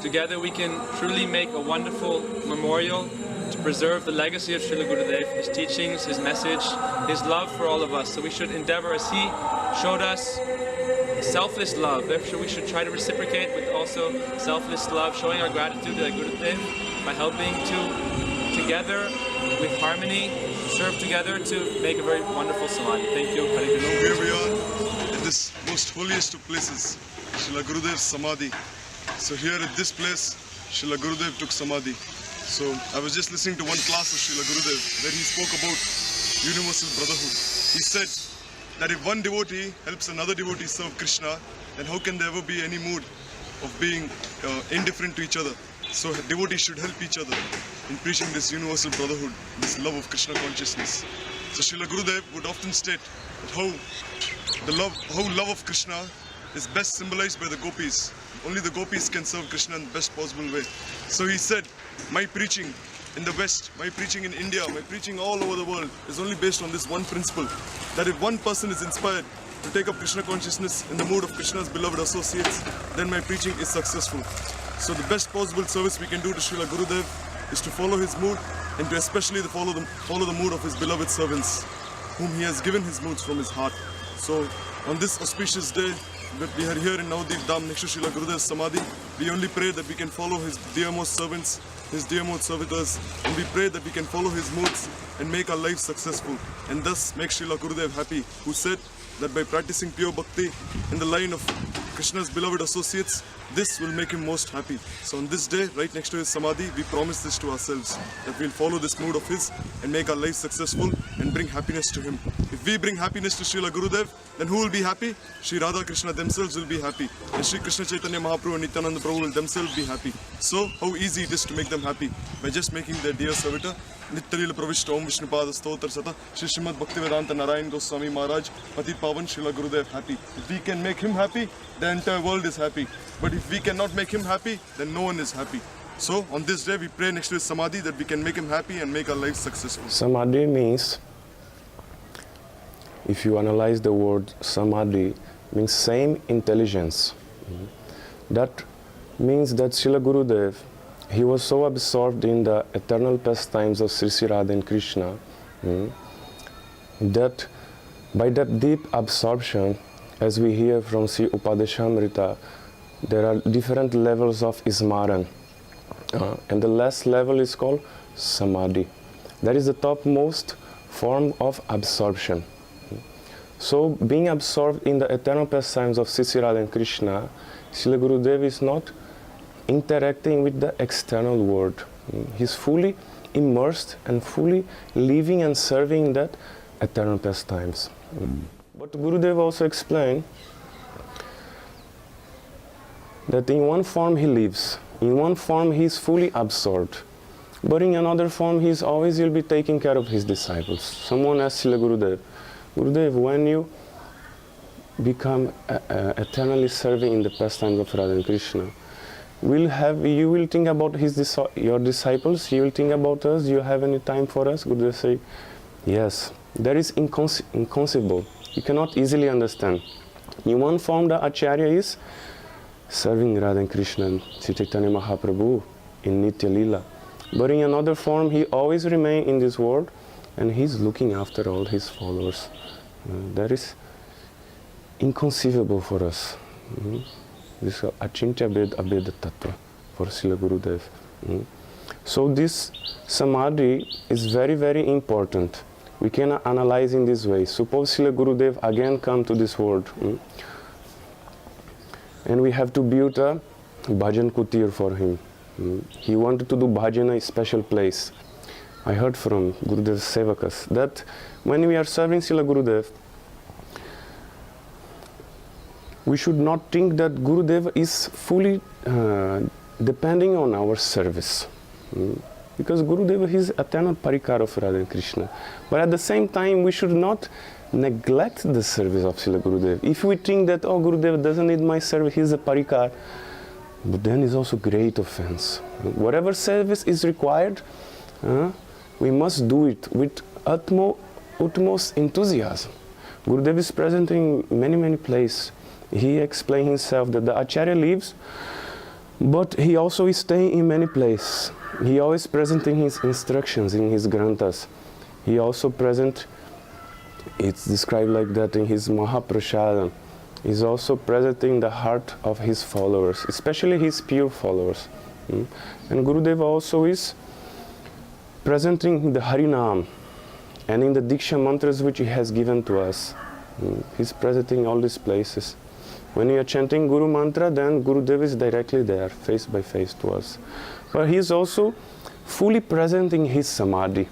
together we can truly make a wonderful memorial to preserve the legacy of Srila Gurudev, his teachings, his message, his love for all of us. So we should endeavor, as he showed us selfless love, therefore we should try to reciprocate with also selfless love, showing our gratitude to Gurudev by helping to, together with harmony, serve together to make a very wonderful Samadhi. Thank you. Hare Krishna. Here we are in this most holiest of places, Srila Gurudev's Samadhi. So here at this place, Srila Gurudev took Samadhi. So I was just listening to one class of Srila Gurudev where he spoke about universal brotherhood. He said that if one devotee helps another devotee serve Krishna, then how can there ever be any mood of being indifferent to each other? So devotees should help each other in preaching this universal brotherhood, this love of Krishna consciousness. So Srila Gurudev would often state that how love of Krishna is best symbolized by the gopis. Only the gopis can serve Krishna in the best possible way. So he said, my preaching in the West, my preaching in India, my preaching all over the world is only based on this one principle, that if one person is inspired to take up Krishna consciousness in the mood of Krishna's beloved associates, then my preaching is successful. So the best possible service we can do to Srila Gurudev is to follow his mood and to especially follow the mood of his beloved servants, whom he has given his moods from his heart. So on this auspicious day that we are here in Navadip Dham next to Srila Gurudev's Samadhi, we only pray that we can follow his dearmost servants, his dearmost servitors, and we pray that we can follow his moods and make our lives successful, and thus make Srila Gurudev happy, who said that by practicing pure bhakti in the line of Krishna's beloved associates, this will make him most happy. So on this day, right next to his Samadhi, we promise this to ourselves, that we'll follow this mood of his and make our lives successful and bring happiness to him. If we bring happiness to Srila Gurudev, then who will be happy? Sri Radha Krishna themselves will be happy, and Sri Krishna Chaitanya Mahaprabhu and Nityananda Prabhu will themselves be happy. So how easy it is to make them happy, by just making their dear servitor Nityalila Pravishta Om Vishnupada Stotra Sata Shri Srimad Bhaktivedanta Narayan Goswami Maharaj Pati Pavan Srila Gurudev happy. If we can make him happy, the entire world is happy. But if we cannot make him happy, then no one is happy. So on this day we pray next to his Samadhi that we can make him happy and make our lives successful. Samadhi means, if you analyze the word Samadhi, means same intelligence. That means that Srila Gurudev, he was so absorbed in the eternal pastimes of Sri Sri Radha and Krishna that by that deep absorption, as we hear from Sri Upadeshamrita, there are different levels of Ismaran. And the last level is called Samadhi. That is the topmost form of absorption. So being absorbed in the eternal pastimes of Sri Sri Radha and Krishna, Srila Gurudev is not interacting with the external world. He's fully immersed and fully living and serving that eternal pastimes. But Gurudev also explained that in one form he lives, in one form he is fully absorbed, but in another form he is always will be taking care of his disciples. Someone asked Srila Gurudev, Gurudev, when you become eternally serving in the pastimes of Radha and Krishna, you will think about your disciples, you will think about us, do you have any time for us? Gurudev say, yes, that is inconceivable. You cannot easily understand. In one form the Acharya is serving Radha and Krishna and Sri Chaitanya Mahaprabhu in Nitya Lila. But in another form he always remains in this world and he's looking after all his followers. That is inconceivable for us. This is Achintya Abheda Tattva for Srila Gurudev. So this Samadhi is very, very important. We can analyze in this way. Suppose Srila Gurudev again come to this world and we have to build a bhajan kutir for him. He wanted to do bhajan in a special place. I heard from Gurudev's Sevakas that when we are serving Srila Gurudev, we should not think that Gurudev is fully depending on our service. Because Gurudev is eternal parikar of Radha and Krishna. But at the same time, we should not neglect the service of Srila Gurudev. If we think that, oh, Gurudev doesn't need my service, he's a parikar, but then it's also great offense. Whatever service is required, we must do it with utmost enthusiasm. Gurudev is present in many places. He explained himself that the Acharya lives, but he also is staying in many places. He always present in his instructions, in his granthas. He also present, it's described like that in his Mahaprashadam. He's also present in the heart of his followers, especially his pure followers. And Gurudev also is present in the Harinam and in the Diksha mantras which he has given to us. He's present in all these places. When we are chanting Guru mantra, then Gurudev is directly there, face by face to us. But he is also fully present in his Samadhi.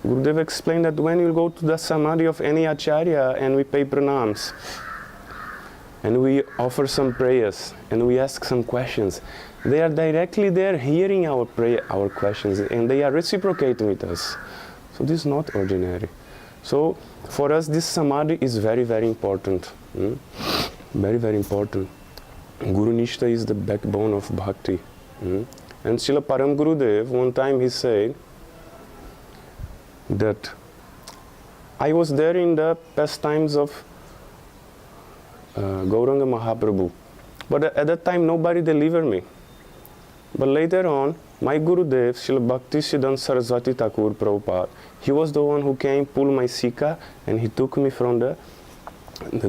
Gurudev explained that when you go to the Samadhi of any Acharya and we pay pranams, and we offer some prayers, and we ask some questions, they are directly there hearing our prayer, our questions, and they are reciprocating with us. So this is not ordinary. So for us, this Samadhi is very important. Very important. Guru Nishta is the backbone of bhakti. And Srila Param Gurudev, one time he said that I was there in the pastimes of Gauranga Mahaprabhu, but at that time nobody delivered me. But later on, my Gurudev, Srila Bhakti Siddhanta Saraswati Thakur Prabhupada, he was the one who came, pulled my sika, and he took me from the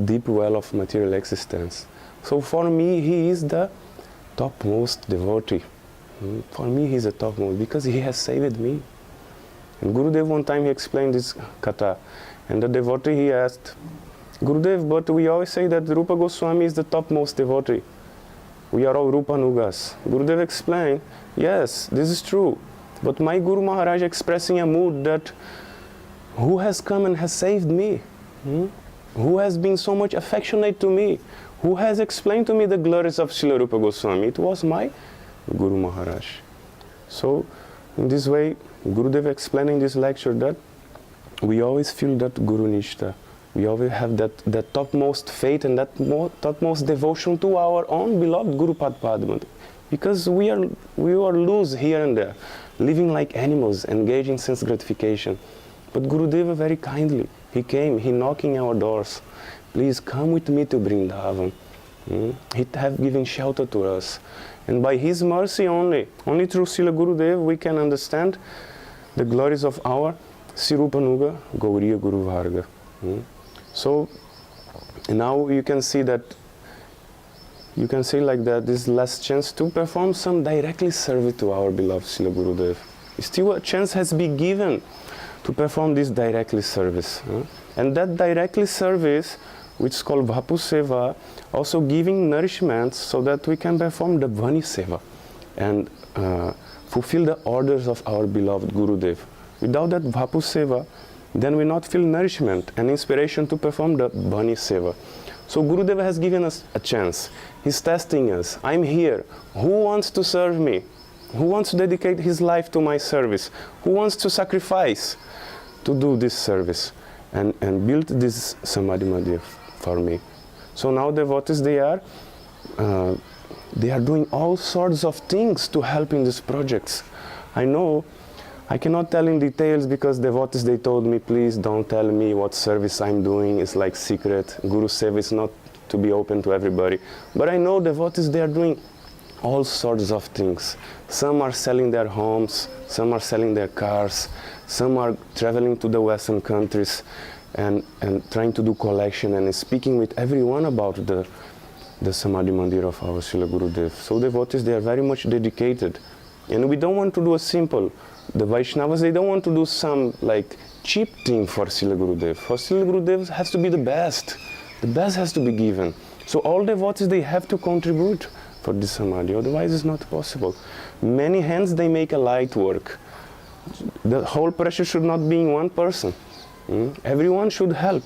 deep well of material existence. So for me, he is the topmost devotee. For me, he is the topmost because he has saved me. And Gurudev, one time he explained this katha, and the devotee, he asked, Gurudev, but we always say that Rupa Goswami is the topmost devotee. We are all Rupanugas. Gurudev explained, yes, this is true. But my Guru Maharaj expressing a mood that who has come and has saved me? Who has been so much affectionate to me? Who has explained to me the glories of Srila Rupa Goswami? It was my Guru Maharaj. So in this way, Gurudev explained in this lecture that we always feel that Guru Nishta. We always have that topmost faith and that topmost devotion to our own beloved Guru Padma. Because we are loose here and there, living like animals, engaged in sense gratification. But Gurudeva very kindly, he came, he knocking our doors. Please come with me to Vrindavan. He have given shelter to us. And by his mercy only through Srila Gurudev, we can understand the glories of our Sirupanuga Gauriya Guru Varga. So now you can see that, you can say like that, this last chance to perform some directly service to our beloved Srila Gurudev. Still a chance has been given to perform this directly service. And that directly service, which is called Vapu Seva, also giving nourishment so that we can perform the Vani Seva and fulfill the orders of our beloved Gurudev. Without that Vapu Seva, then we not feel nourishment and inspiration to perform the Bhani Seva. So Gurudeva has given us a chance. He's testing us. I'm here. Who wants to serve me? Who wants to dedicate his life to my service? Who wants to sacrifice to do this service and build this Samadhi Madhya for me? So now devotees, they are doing all sorts of things to help in these projects. I know I cannot tell in details because devotees, they told me, please don't tell me what service I'm doing. It's like secret. Guru Seva is not to be open to everybody. But I know devotees, they are doing all sorts of things. Some are selling their homes, some are selling their cars, some are traveling to the Western countries and trying to do collection and speaking with everyone about the Samadhi Mandir of our Srila Gurudev. So devotees, they are very much dedicated. And we don't want to do a simple. The Vaishnavas, they don't want to do some like cheap thing for Srila Gurudev. For Srila Gurudev has to be the best. The best has to be given. So all devotees, they have to contribute for this Samadhi, otherwise it's not possible. Many hands, they make a light work. The whole pressure should not be in one person. Everyone should help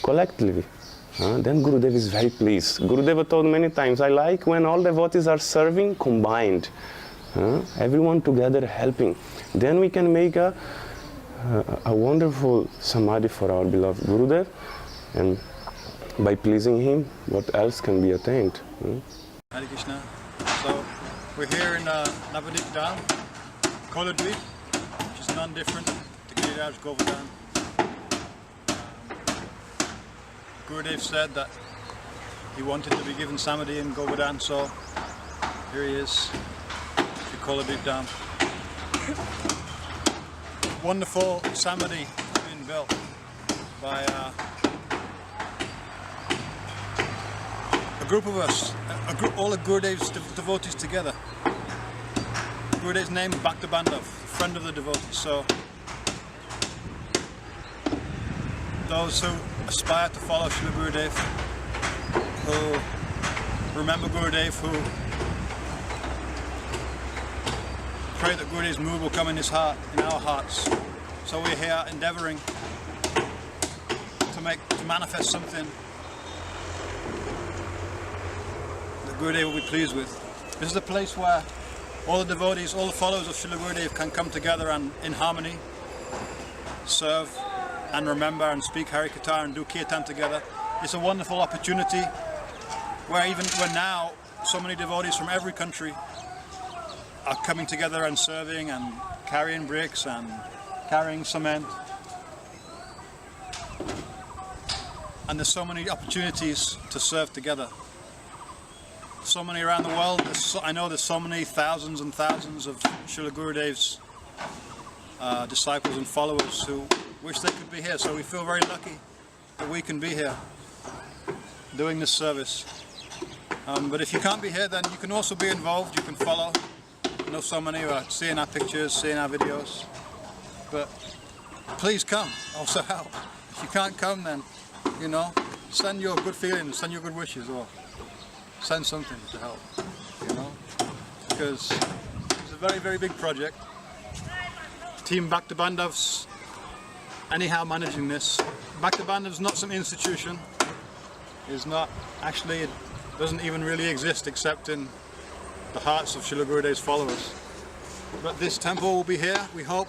collectively. Then Gurudev is very pleased. Gurudeva told many times, I like when all devotees are serving combined. Everyone together helping. Then we can make a wonderful Samadhi for our beloved Gurudev. And by pleasing him, what else can be attained? Hare Krishna. So we're here in Navadvip Dham, Koladweep, none different to Giriraj Govardhan. Gurudev said that he wanted to be given Samadhi in Govardhan, so here he is, Shrila Dham. Wonderful Samadhi being built by a group of us, all of Gurudev's devotees together. Gurudev's name Bhakta Bandhav, friend of the devotees. So those who aspire to follow Srila Gurudev, who remember Gurudev, who pray that Gurudev's mood will come in his heart, in our hearts. So we're here endeavouring to manifest something that Gurudev will be pleased with. This is a place where all the devotees, all the followers of Srila Gurudev can come together and in harmony serve and remember and speak Harikatha and do Kirtan together. It's a wonderful opportunity where now so many devotees from every country are coming together and serving and carrying bricks and carrying cement. And there's so many opportunities to serve together. So many around the world. I know there's so many thousands and thousands of Srila Gurudev's disciples and followers who wish they could be here. So we feel very lucky that we can be here doing this service. But if you can't be here, then you can also be involved. You can follow. I know so many who are seeing our pictures, seeing our videos. But please come, also help. If you can't come, then, send your good feelings, send your good wishes, or send something to help, because it's a very, very big project. Team Bhakta Bandhav's anyhow managing this. Bhakta Bandhav's not some institution. It's not, actually, it doesn't even really exist except in the hearts of Srila Gurudev's followers. But this temple will be here, we hope,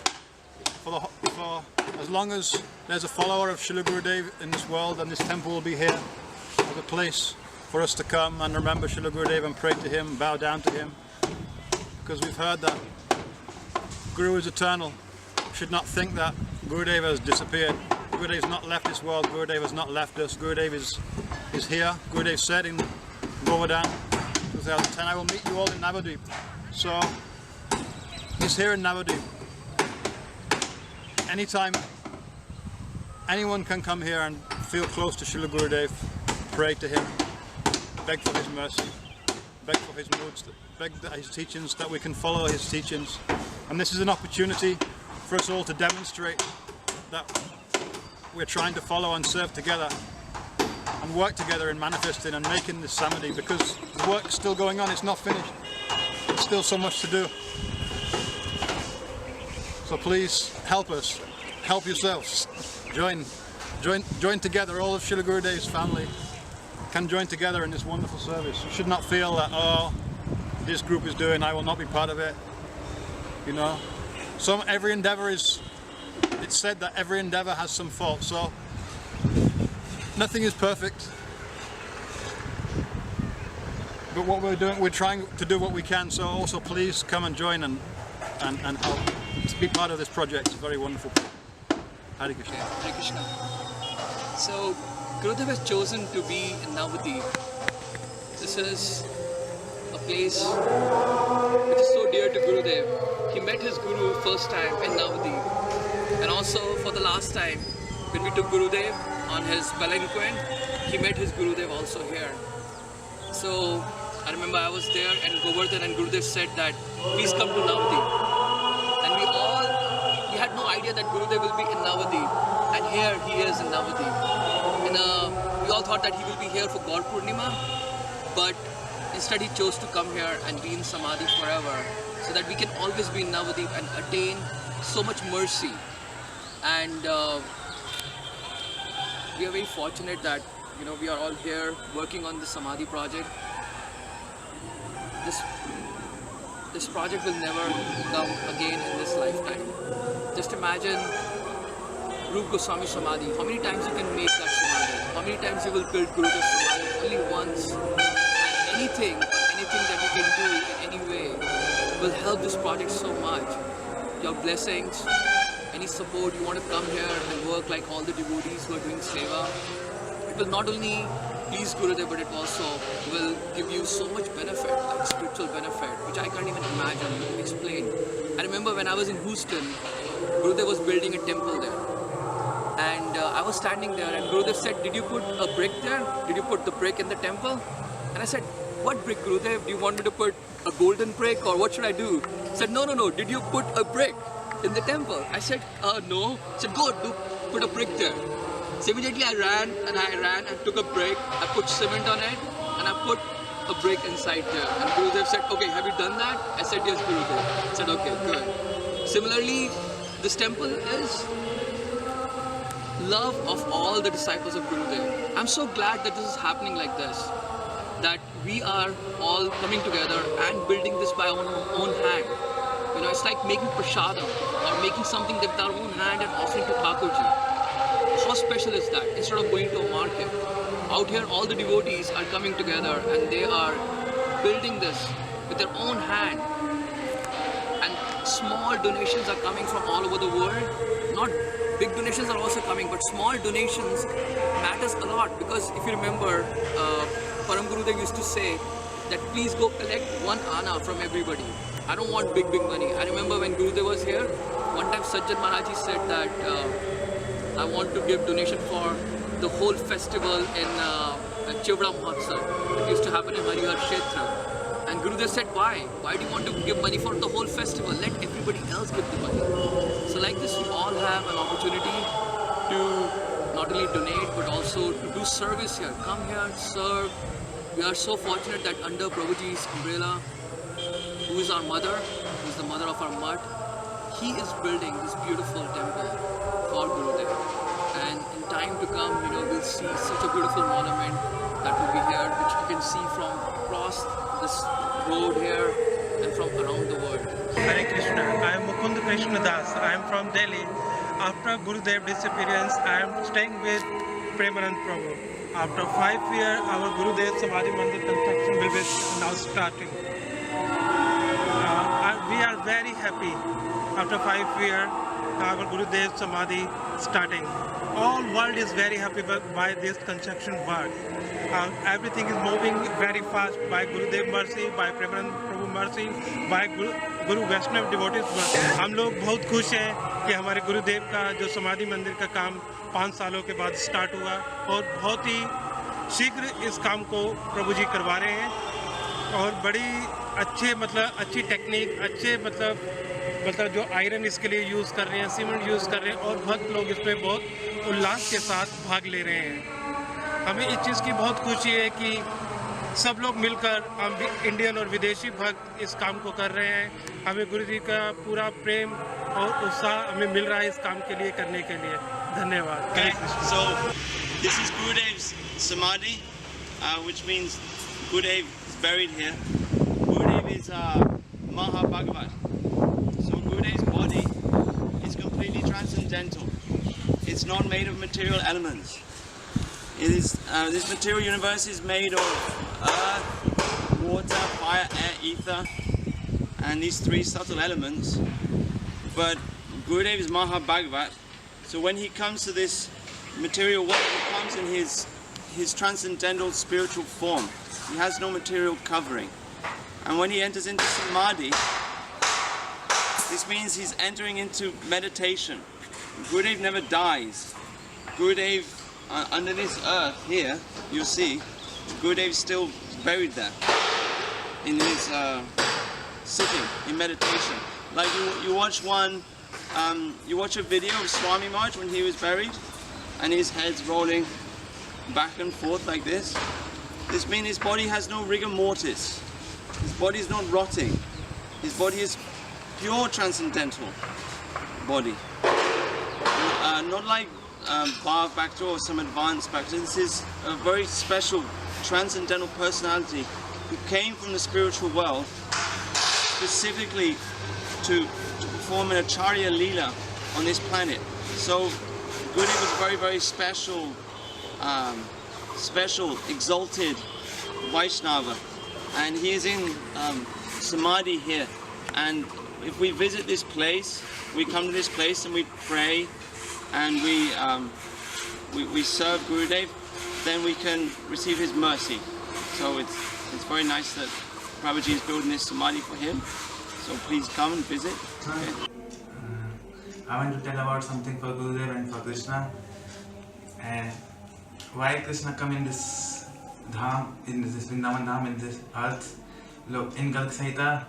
for as long as there's a follower of Srila Gurudev in this world, and this temple will be here as a place for us to come and remember Srila Gurudev and pray to him, bow down to him. Because we've heard that Guru is eternal. We should not think that Gurudev has disappeared. Gurudev has not left this world, Gurudev has not left us. Gurudev is here. Gurudev said in Govardhan 2010, I will meet you all in Navadvip. So he's here in Navadvip. Anytime anyone can come here and feel close to Srila Gurudev, pray to him, beg for his mercy, beg for his moods, beg his teachings, that we can follow his teachings. And this is an opportunity for us all to demonstrate that we're trying to follow and serve together and work together in manifesting and making this Samadhi, because the work's still going on, it's not finished. There's still so much to do. So please help us, help yourselves. Join together. All of Srila Gurudev's family can join together in this wonderful service. You should not feel that, this group is doing, I will not be part of it. Every endeavor it's said that every endeavor has some fault, so nothing is perfect. But what we're doing, we're trying to do what we can, so also please come and join and help to be part of this project. It's a very wonderful project. Hare Krishna. Hare Krishna. So, Gurudev has chosen to be in Navadvip. This is a place which is so dear to Gurudev. He met his Guru first time in Navadvip. And also for the last time, when we took Gurudev on his palanquin, he met his Gurudev also here. So, I remember I was there in Govardhan and Gurudev said that, please come to Navadvip. And we had no idea that Gurudev will be in Navadvip, and here he is in Navadvip. And we all thought that he will be here for Gaur Purnima, but instead he chose to come here and be in Samadhi forever, so that we can always be in Navadvip and attain so much mercy. And we are very fortunate that we are all here working on the Samadhi project. This project will never come again in this lifetime. Just imagine Rupa Goswami Samadhi. How many times you can make that Samadhi? How many times you will build Gurudev Samadhi? Only once. And anything that you can do in any way will help this project so much. Your blessings, any support, you want to come here and work like all the devotees who are doing seva, it will not only please Gurudev, but it also will give you so much benefit, like spiritual benefit, which I can't even imagine, explain. I remember when I was in Houston, Gurudev was building a temple there. And I was standing there and Gurudev said, did you put a brick there? Did you put the brick in the temple? And I said, what brick, Gurudev? Do you want me to put a golden brick or what should I do? He said, no, did you put a brick in the temple? I said, no. He said, go, put a brick there. So immediately I ran and took a brick, I put cement on it and I put a brick inside there. And Gurudev said, okay, have you done that? I said, yes, Gurudev. I said, okay, good. Similarly, this temple is love of all the disciples of Gurudev. I'm so glad that this is happening like this, that we are all coming together and building this by our own hand. You know, it's like making prasadam or making something with our own hand and offering to Thakurji. How special is that? Instead of going to a market, out here all the devotees are coming together and they are building this with their own hand. And small donations are coming from all over the world. Not big donations are also coming, but small donations matters a lot, because if you remember, Param Gurudev used to say that please go collect 1 anna from everybody. I don't want big money. I remember when Gurudev was here, one time Sajjan Maharaji said that I want to give donation for the whole festival in Chivra Mahotsav. It used to happen in Harihar Kshetra. And Gurudev said, why? Why do you want to give money for the whole festival? Let everybody else give the money. So like this, we all have an opportunity to not only donate, but also to do service here. Come here, serve. We are so fortunate that under Prabhuji's umbrella, who is our mother, who is the mother of our mud, he is building this beautiful temple for Gurudev. And in time to come, you know, we'll see such a beautiful monument that will be here, which you can see from across this road here and from around the world. Hare Krishna. I am Mukund Krishna Das. I am from Delhi. After Gurudev disappearance, I am staying with Premanand Prabhu. After 5 years, our Gurudev Samadhi Mandir construction will be now starting. We are very happy after 5 years, our Gurudev Samadhi starting. All world is very happy by this construction work. Everything is moving very fast by Gurudev mercy, by Premanand Prabhu mercy, by Guru Vaishnav devotees mercy. हम लोग बहुत खुश हैं कि हमारे गुरुदेव का जो समाधि मंदिर का काम 5 सालों के बाद स्टार्ट हुआ और बहुत ही शीघ्र इस काम को प्रभु जी करवा रहे हैं और बड़ी अच्छी टेक्निक, अच्छे मतलब जो आयरन इसके लिए यूज़ कर रहे हैं, सीमेंट यूज़ कर रहे हैं और भक्त लोग इसमें बहुत उल्लास के साथ भाग ले रहे हैं। हमें इस चीज़ की बहुत खुशी है कि सब लोग मिलकर हम इंडियन और विदेशी भक्त इस काम को कर रहे हैं। हमें गुरु जी का पूरा प्रेम और उत्साह हमें मिल रहा है इस काम के लिए करने के लिए। धन्यवाद। Okay, so this is Gurudev's Samadhi, which means Gurudev is buried here. Gurudev is Mahabhagavat. So Gurudev's body is completely transcendental. It's not made of material elements. It is this material universe is made of earth, water, fire, air, ether, and these 3 subtle elements. But Gurudev is Mahabhagavat. So when he comes to this material world, he comes in his transcendental spiritual form. He has no material covering. And when he enters into Samadhi, this means he's entering into meditation. Gurudev never dies. Gurudev, under this earth here, you'll see, Gurudev is still buried there in his sitting in meditation. Like you watch a video of Swami Maharaj when he was buried, and his head's rolling back and forth like this. This means his body has no rigor mortis. His body is not rotting. His body is pure transcendental body. Not like Bhav Bhakta or some advanced Bhakta. This is a very special transcendental personality who came from the spiritual world specifically to perform an Acharya Leela on this planet. So Gurudev was a very, very special, exalted Vaishnava, and he is in Samadhi here, and if we visit this place, we come to this place and we pray and we serve Gurudev, then we can receive his mercy. So it's very nice that Prabhuji is building this Samadhi for him. So please come and visit. Okay. I want to tell about something for Gurudev and for Krishna. And why Krishna come in this dham, in this Vrindavan dham, in this earth. Look, in Galak Samhita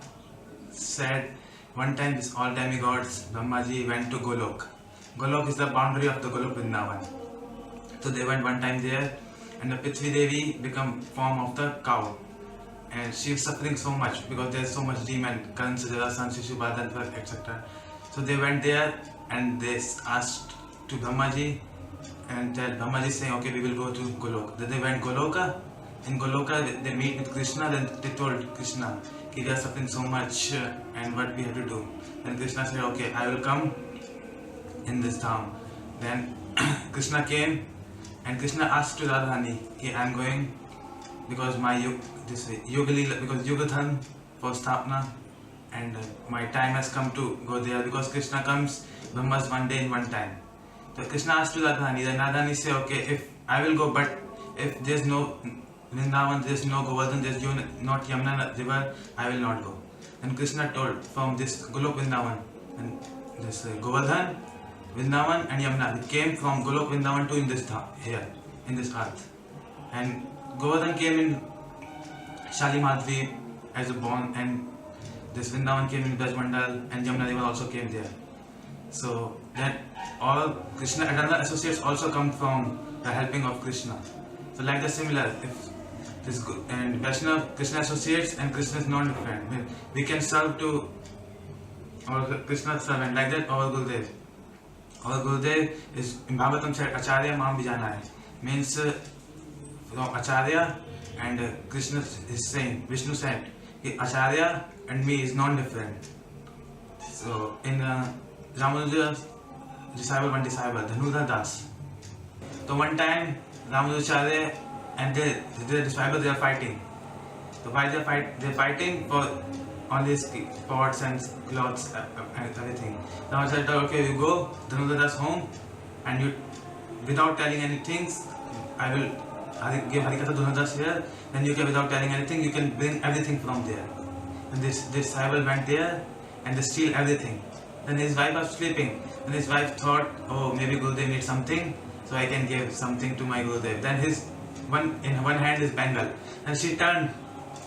said one time this all demigods, Brahmaji went to Golok. Golok is the boundary of the Golok Vrindavan. So they went one time there, and the Prithvi Devi become form of the cow. And she is suffering so much because there is so much demon, Kansa, Jarasan, Shishupal, etc. So they went there and they asked to Brahmaji, and Brahmaji saying, okay, we will go to Golok. Then they went Goloka. In Goloka, they meet with Krishna. Then they told Krishna, they are suffering so much and what we have to do. Then Krishna said, okay, I will come in this dham. Then Krishna came, and Krishna asked to Radharani, I am going because my because Yugadhan for Sthapna, and my time has come to go there because Krishna comes Brahma's one day in one time. So Krishna asked to Radharani, then Radharani said, okay, if I will go, but if there is no Vrindavan, there is no Govardhan, there is not Yamuna river, I will not go. Then Krishna told from this Golok Vrindavan, and this Govardhan, Vrindavan and Yamuna, it came from Golok Vrindavan to in this here, in this earth. And Govardhan came in Shalimadvi as a born, and this Vrindavan came in Brajmandal, and Yamuna river also came there. So that all Krishna and other associates also come from the helping of Krishna. So like the similar, if this and Vaishnava, Krishna associates and Krishna is not different. I mean, we can serve to our Krishna servant like that. Our Gurudev. Our Gurudev is in Bhagavatam said Acharya Mam Vijana. Means from Acharya and Krishna is saying, Vishnu said, Acharya and me is non-different. So in Ramanuja's disciple, one disciple, Dhanudha Das. So one time Ramanujacharya and their disciples, they are fighting. So while they are fighting for all these pots and cloths and everything. Ramanujacharya told, okay, you go Dhanudha Das home, and you, without telling anything, I will give Harikatha Dhanudha Das here. Then you can, without telling anything, you can bring everything from there. And this disciple went there and they steal everything. Then his wife was sleeping. Then his wife thought, oh, maybe Gurudev needs something, so I can give something to my Gurudev. Then in one hand is bangle. And she turned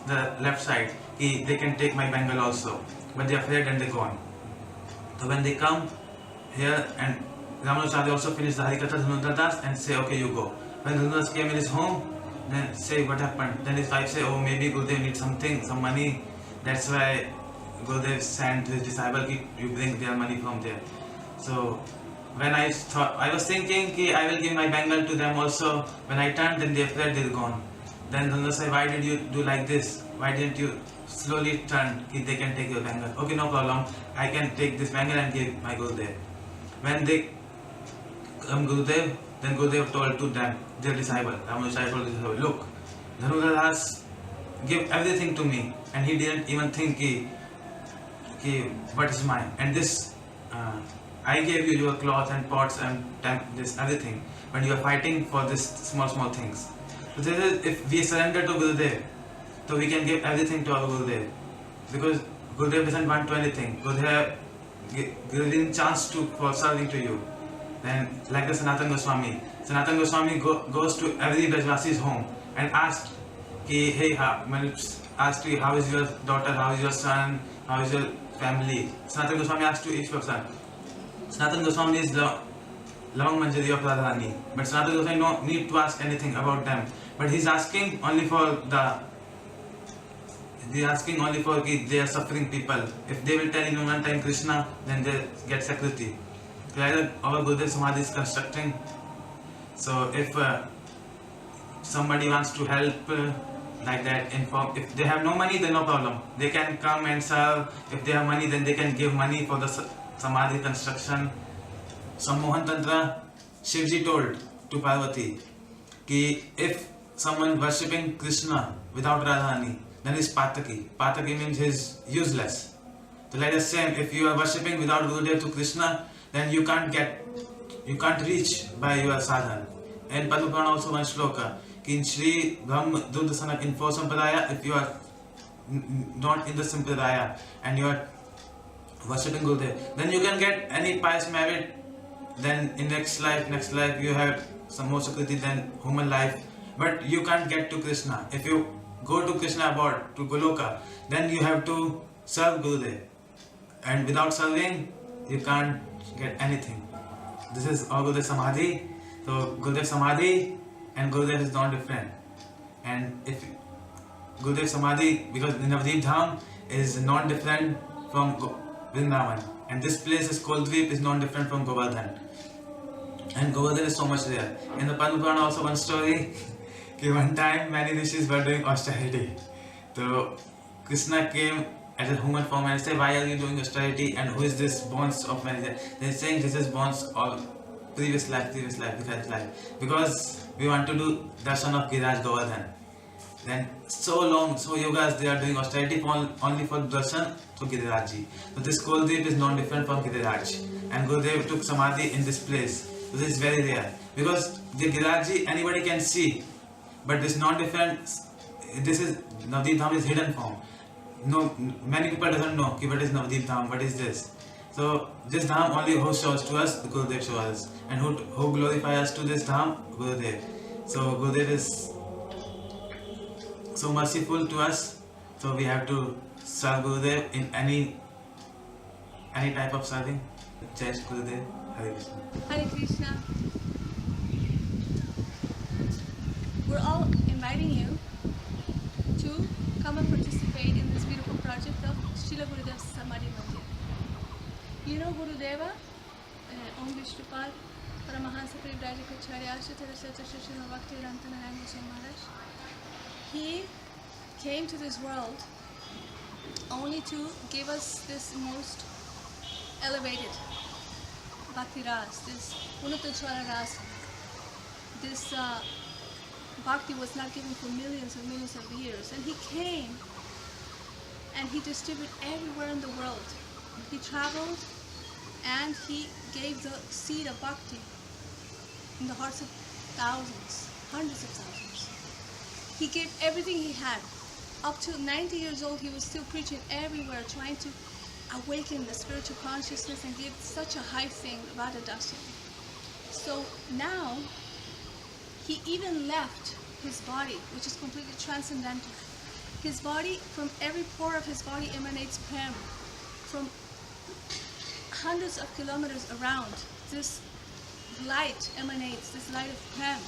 the left side. They can take my bangle also. But they are afraid and they gone. So when they come here, and Ramanujacharya also finished the Harikatha Dhanudha Das and say, okay, you go. When Dhanudha Das came in his home, then say what happened. Then his wife say, oh, maybe Gurudev needs something, some money. That's why Gurudev sent his disciple, you bring their money from there. So when I was thinking I will give my bangle to them also. When I turned, then they afraid they're gone. Then Dhanudha said, why did you do like this? Why didn't you slowly turn? They can take your bangle. Okay, no problem. I can take this bangle and give my Gurudev. When they come Gurudev, then Gurudev told to them, their disciple, Ramanujacharya told his disciple, look, Dhanudha Das give everything to me, and he didn't even think what is mine. And this, I gave you your cloth and pots and this everything, but you are fighting for this small things. So this is, if we surrender to Gurudev, so we can give everything to our Gurudev, because Gurudev doesn't want to anything. Gurudev giving chance for serving to you. Then like the Sanatana Goswami. Sanatana Goswami goes to every Brajvasi's home and asks, hey, asked you, how is your daughter, how is your son, how is your family? Sanatana Goswami asked to each person. Sanatana Goswami is the long Manjari of Radharani, but Sanatana Goswami no need to ask anything about them. But he's asking only for they are suffering people. If they will tell in one time Krishna, then they get security. Rather, our Gurudev Samadhi is constructing. So if somebody wants to help like that, if they have no money, then no problem. They can come and serve. If they have money, then they can give money for the Samadhi construction. Some Mohan Tantra, Shivji told to Parvati, कि if someone worshipping Krishna without Radharani, then he's Pataki. Pataki means he's useless. So let us say, if you are worshipping without Gurudev to Krishna, then you can't reach by your sadhana. And Padma Purana also one shloka, in Shri Brahma Dudasana in four sampradaya, if you are not in the sampradaya and you are worshipping Gurudev, then you can get any pious merit. Then in next life you have some more sukriti than human life, but you can't get to Krishna. If you go to Krishna abode, to Goloka, then you have to serve Gurudev, and without serving you can't get anything. This is all Gurudev Samadhi. So Gurudev Samadhi and Gurudev is not different. And if Gurudev Samadhi, because Navadvip Dham is not different from Vrindavan, and this place is Koldvip is not different from Govardhan. And Govardhan is so much there. In the Padma Purana also one story, one time many rishis were doing austerity. So Krishna came as a human form and said, why are you doing austerity, and who is this bonds of many? They are saying this is bonds of previous life, because we want to do darshan of Giriraj Govardhan. Then so yogas they are doing austerity only for darshan to Girirajji. So this Koldvip is non different from Giriraj, and Gurudev took Samadhi in this place. So this is very rare, because the Girirajji anybody can see, but this non different, this is Navadvip Dham is hidden form. No, many people doesn't know what is Navadvip Dham, what is this. So this Dham only who shows to us, the Gurudev shows us, and who glorifies us to this Dham, Gurudev. So Gurudev is so merciful to us, so we have to serve Gurudev in any type of serving. Jai Shri Gurudev, Hare Krishna. Hare Krishna. We're all inviting you to come and participate in this beautiful project of Srila Gurudeva Samadhi Mandir. You know Gurudeva, Om Vishnupad, Paramahansa Parivrajaka Acharya Srila Bhakti Maharaj. He came to this world only to give us this most elevated Bhakti Ras, this Unatachara Ras. This Bhakti was not given for millions and millions of years, and he came and he distributed everywhere in the world. He traveled and he gave the seed of Bhakti in the hearts of thousands, hundreds of thousands. He gave everything he had. Up to 90 years old, he was still preaching everywhere, trying to awaken the spiritual consciousness and give such a high thing, Radha Dasya. So now, he even left his body, which is completely transcendental. His body, from every pore of his body emanates prem. From hundreds of kilometers around, this light emanates, this light of prem.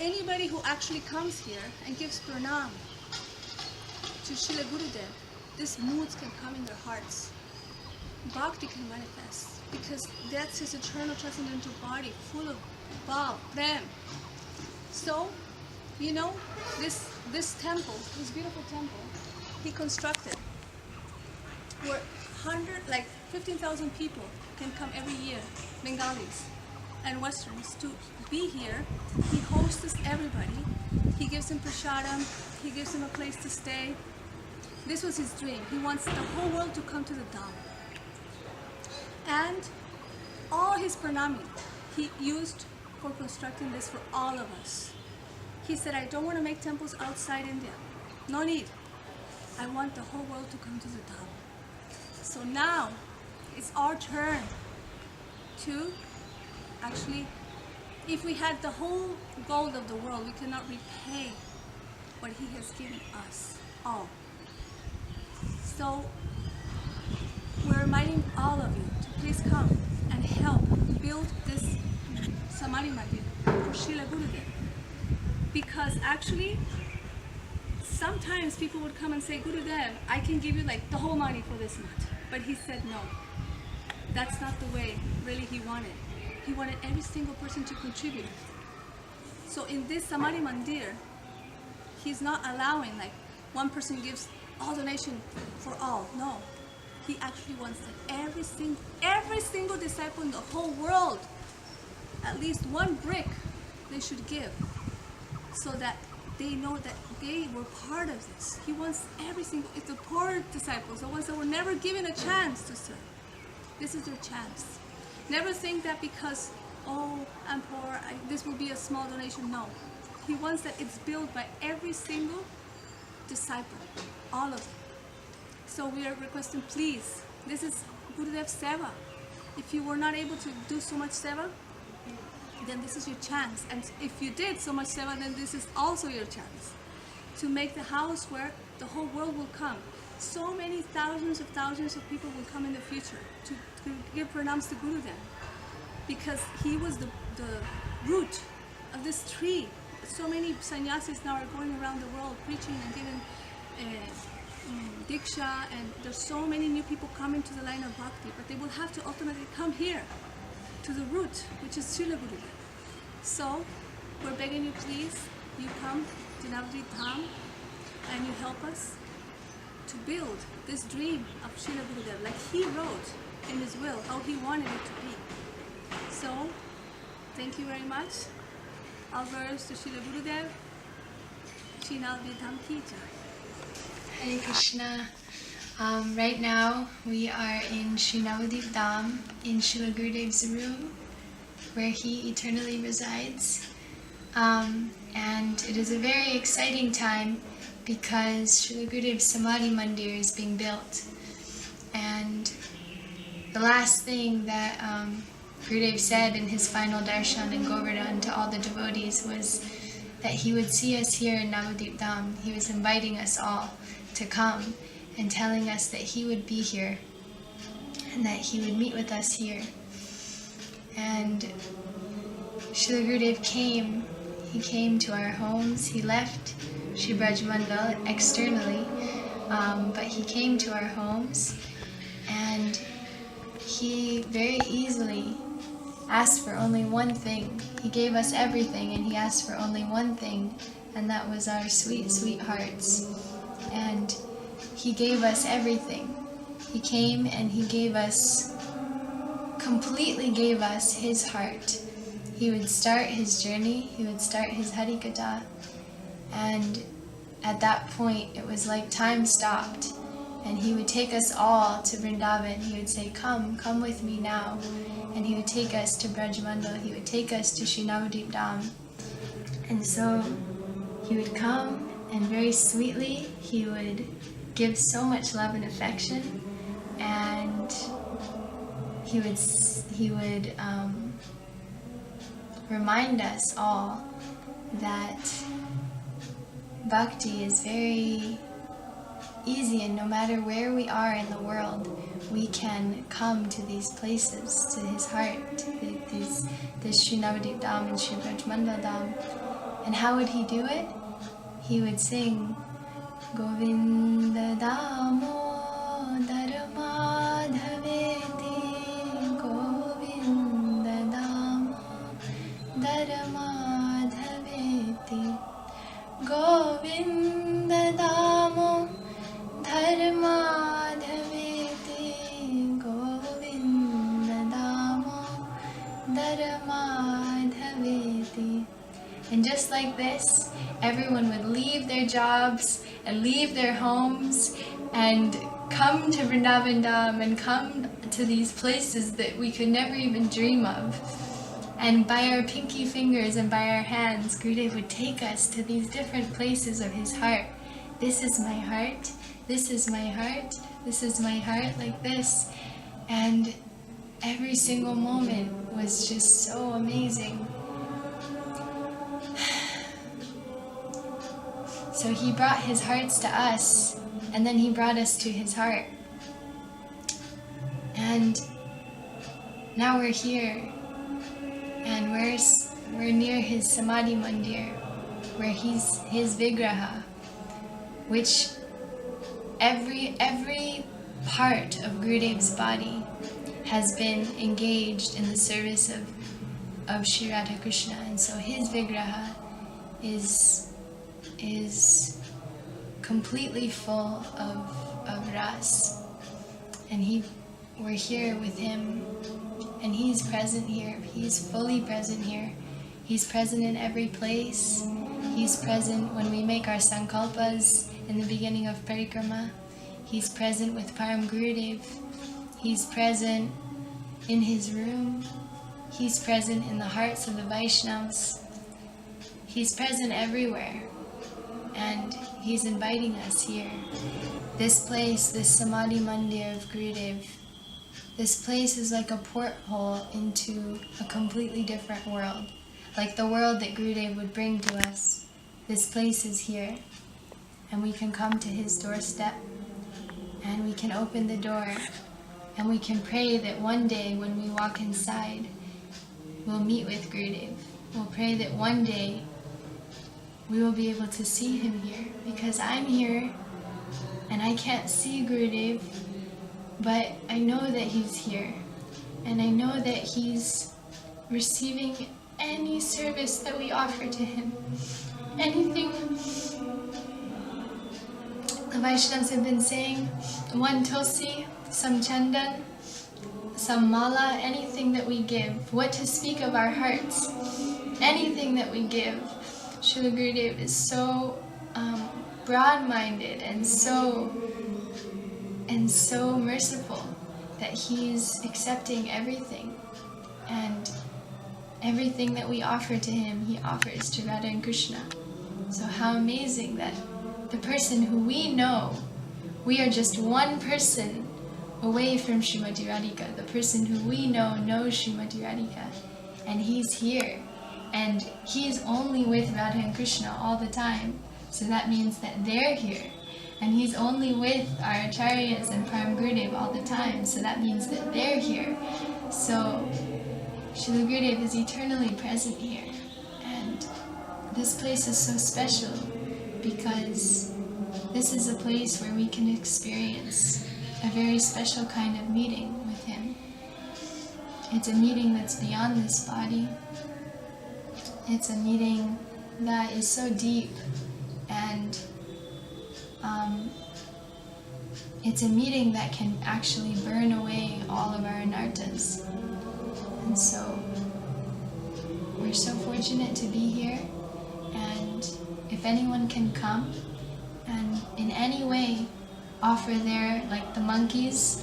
Anybody who actually comes here and gives pranam to Srila Gurudev, these moods can come in their hearts. Bhakti can manifest, because that's his eternal transcendental body, full of bhav, prem. So, you know, this temple, this beautiful temple, he constructed, where 15,000 people can come every year, Bengalis and Westerns, to be here. He hosts everybody. He gives them prasadam. He gives them a place to stay. This was his dream. He wants the whole world to come to the Dham. And all his pranami he used for constructing this for all of us. He said, I don't want to make temples outside India. No need. I want the whole world to come to the Dham. So now it's our turn to actually, if we had the whole gold of the world, we cannot repay what he has given us all. So we're inviting all of you to please come and help build this Samadhi Mandir for Srila Gurudev. Because actually, sometimes people would come and say, Gurudev, I can give you like the whole money for this month. But he said no. That's not the way really he wanted. He wanted every single person to contribute. So in this Samadhi Mandir, he's not allowing like one person gives all donation for all. No. He actually wants that every single disciple in the whole world, at least one brick they should give, so that they know that they were part of this. He wants every single, it's the poor disciples, the ones that were never given a chance to serve. This is their chance. Never think that because, oh, I'm poor, this will be a small donation. No. He wants that it's built by every single disciple, all of them. So we are requesting, please, this is Gurudev Seva. If you were not able to do so much Seva, then this is your chance. And if you did so much Seva, then this is also your chance to make the house where the whole world will come. So many thousands of people will come in the future to give pranams to Gurudev, because he was the root of this tree. So many sannyasis now are going around the world preaching and giving diksha, and there's so many new people coming to the line of bhakti, but they will have to ultimately come here to the root, which is Srila Gurudev. So we're begging you, please, you come to Navadvip Dham and you help us to build this dream of Srila Gurudev, like he wrote in his will, how he wanted it to be. So, thank you very much. All glories to Srila Gurudev. Shri Navadvip Dham ki jai. Hare Krishna. Right now we are in Sri Navadvip Dham in Srila Gurudev's room where he eternally resides. And it is a very exciting time because Srila Gurudev's Samadhi Mandir is being built. And the last thing that Gurudev said in his final darshan in Govardhan to all the devotees was that he would see us here in Navadvip Dham. He was inviting us all to come and telling us that he would be here and that he would meet with us here. And Srila Gurudev came. He came to our homes. He left Shri Braj Mandal externally, but he came to our homes, and he very easily asked for only one thing. He gave us everything, and he asked for only one thing, and that was our sweet, sweet hearts. And he gave us everything. He came and he gave us, completely gave us his heart. He would start his journey, he would start his Harikatha, and at that point it was like time stopped, and he would take us all to Vrindavan. He would say, come with me now. And he would take us to Brajmandal, he would take us to Sri Navadvip Dham. And so he would come, and very sweetly he would give so much love and affection, and he would remind us all that bhakti is very easy, and no matter where we are in the world, we can come to these places, to his heart, this Sri Navadvip Dham and Sri Brajmandal Dham. And how would he do it? He would sing Govinda Damodar Madhaveti, Govinda Damodar Madhaveti, Govinda Damodar Madhaveti, Govinda Damodar Madhaveti. And just like this, everyone would leave their jobs and leave their homes and come to Vrindavan Dham and come to these places that we could never even dream of. And by our pinky fingers and by our hands, Gurudev would take us to these different places of his heart. This is my heart, this is my heart, this is my heart, like this. And every single moment was just so amazing. So he brought his hearts to us, and then he brought us to his heart. And now we're here, and we're near his Samadhi Mandir, where he's his Vigraha, which every part of Gurudev's body has been engaged in the service of Sri Radha Krishna, and so his Vigraha is completely full of ras, and we're here with him, and he's present here. He's fully present here. He's present in every place, He's present when we make our sankalpas in the beginning of parikrama. He's present with Param Gurudev. He's present in his room. He's present in the hearts of the Vaishnavas. He's present everywhere. And he's inviting us here. This place, this Samadhi Mandir of Gurudev, this place is like a porthole into a completely different world. Like the world that Gurudev would bring to us. This place is here. And we can come to his doorstep. And we can open the door. And we can pray that one day when we walk inside, we'll meet with Gurudev. We'll pray that one day we will be able to see him here. Because I'm here and I can't see Gurudev, but I know that he's here. And I know that he's receiving any service that we offer to him. Anything. The Vaishnavas have been saying, one tulsi, some chandan, some mala, anything that we give. What to speak of our hearts, anything that we give. Srila Gurudev is so broad-minded and so merciful that he's accepting everything. And everything that we offer to him, he offers to Radha and Krishna. So how amazing that the person who we know, we are just one person away from Srimati Radhika. The person who we know knows Srimati Radhika. And he's here. And he's only with Radha and Krishna all the time. So that means that they're here. And he's only with our acharyas and Param Gurudev all the time. So that means that they're here. So Srila Gurudev is eternally present here. And this place is so special because this is a place where we can experience a very special kind of meeting with him. It's a meeting that's beyond this body. It's a meeting that is so deep, and it's a meeting that can actually burn away all of our anarthas. And so we're so fortunate to be here, and if anyone can come and in any way offer their, like the monkeys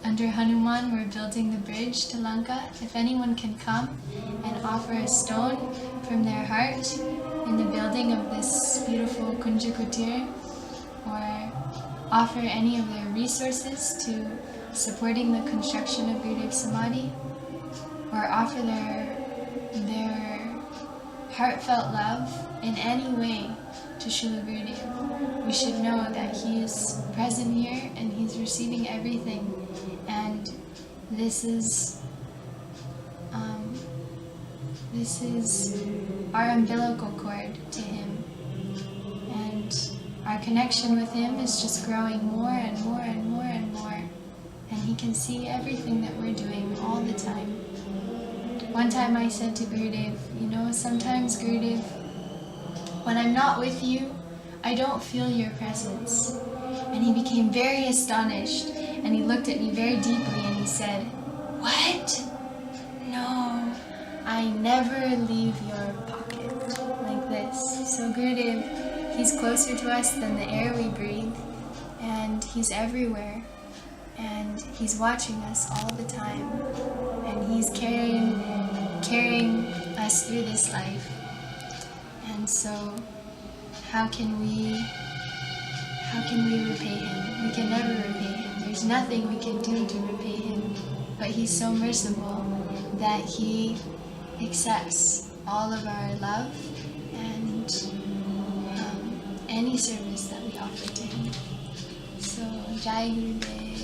under Hanuman, we're building the bridge to Lanka. If anyone can come and offer a stone from their heart in the building of this beautiful Kunja Kutir, or offer any of their resources to supporting the construction of Gurudev Samadhi, or offer their heartfelt love in any way to Srila Gurudev, we should know that he is present here and he's receiving everything. And this is our umbilical cord to him. And our connection with him is just growing more and more and more and more. And he can see everything that we're doing all the time. One time I said to Gurudev, you know, sometimes Gurudev, when I'm not with you, I don't feel your presence. And he became very astonished, and he looked at me very deeply and he said, what? No, I never leave your pocket. Like this. So Gurudev, he's closer to us than the air we breathe, and he's everywhere. And he's watching us all the time, and he's carrying us through this life. And so how can we repay him? We can never repay him. There's nothing we can do to repay him, but he's so merciful that he accepts all of our love and any service that we offer to him. So Jai Gurudev.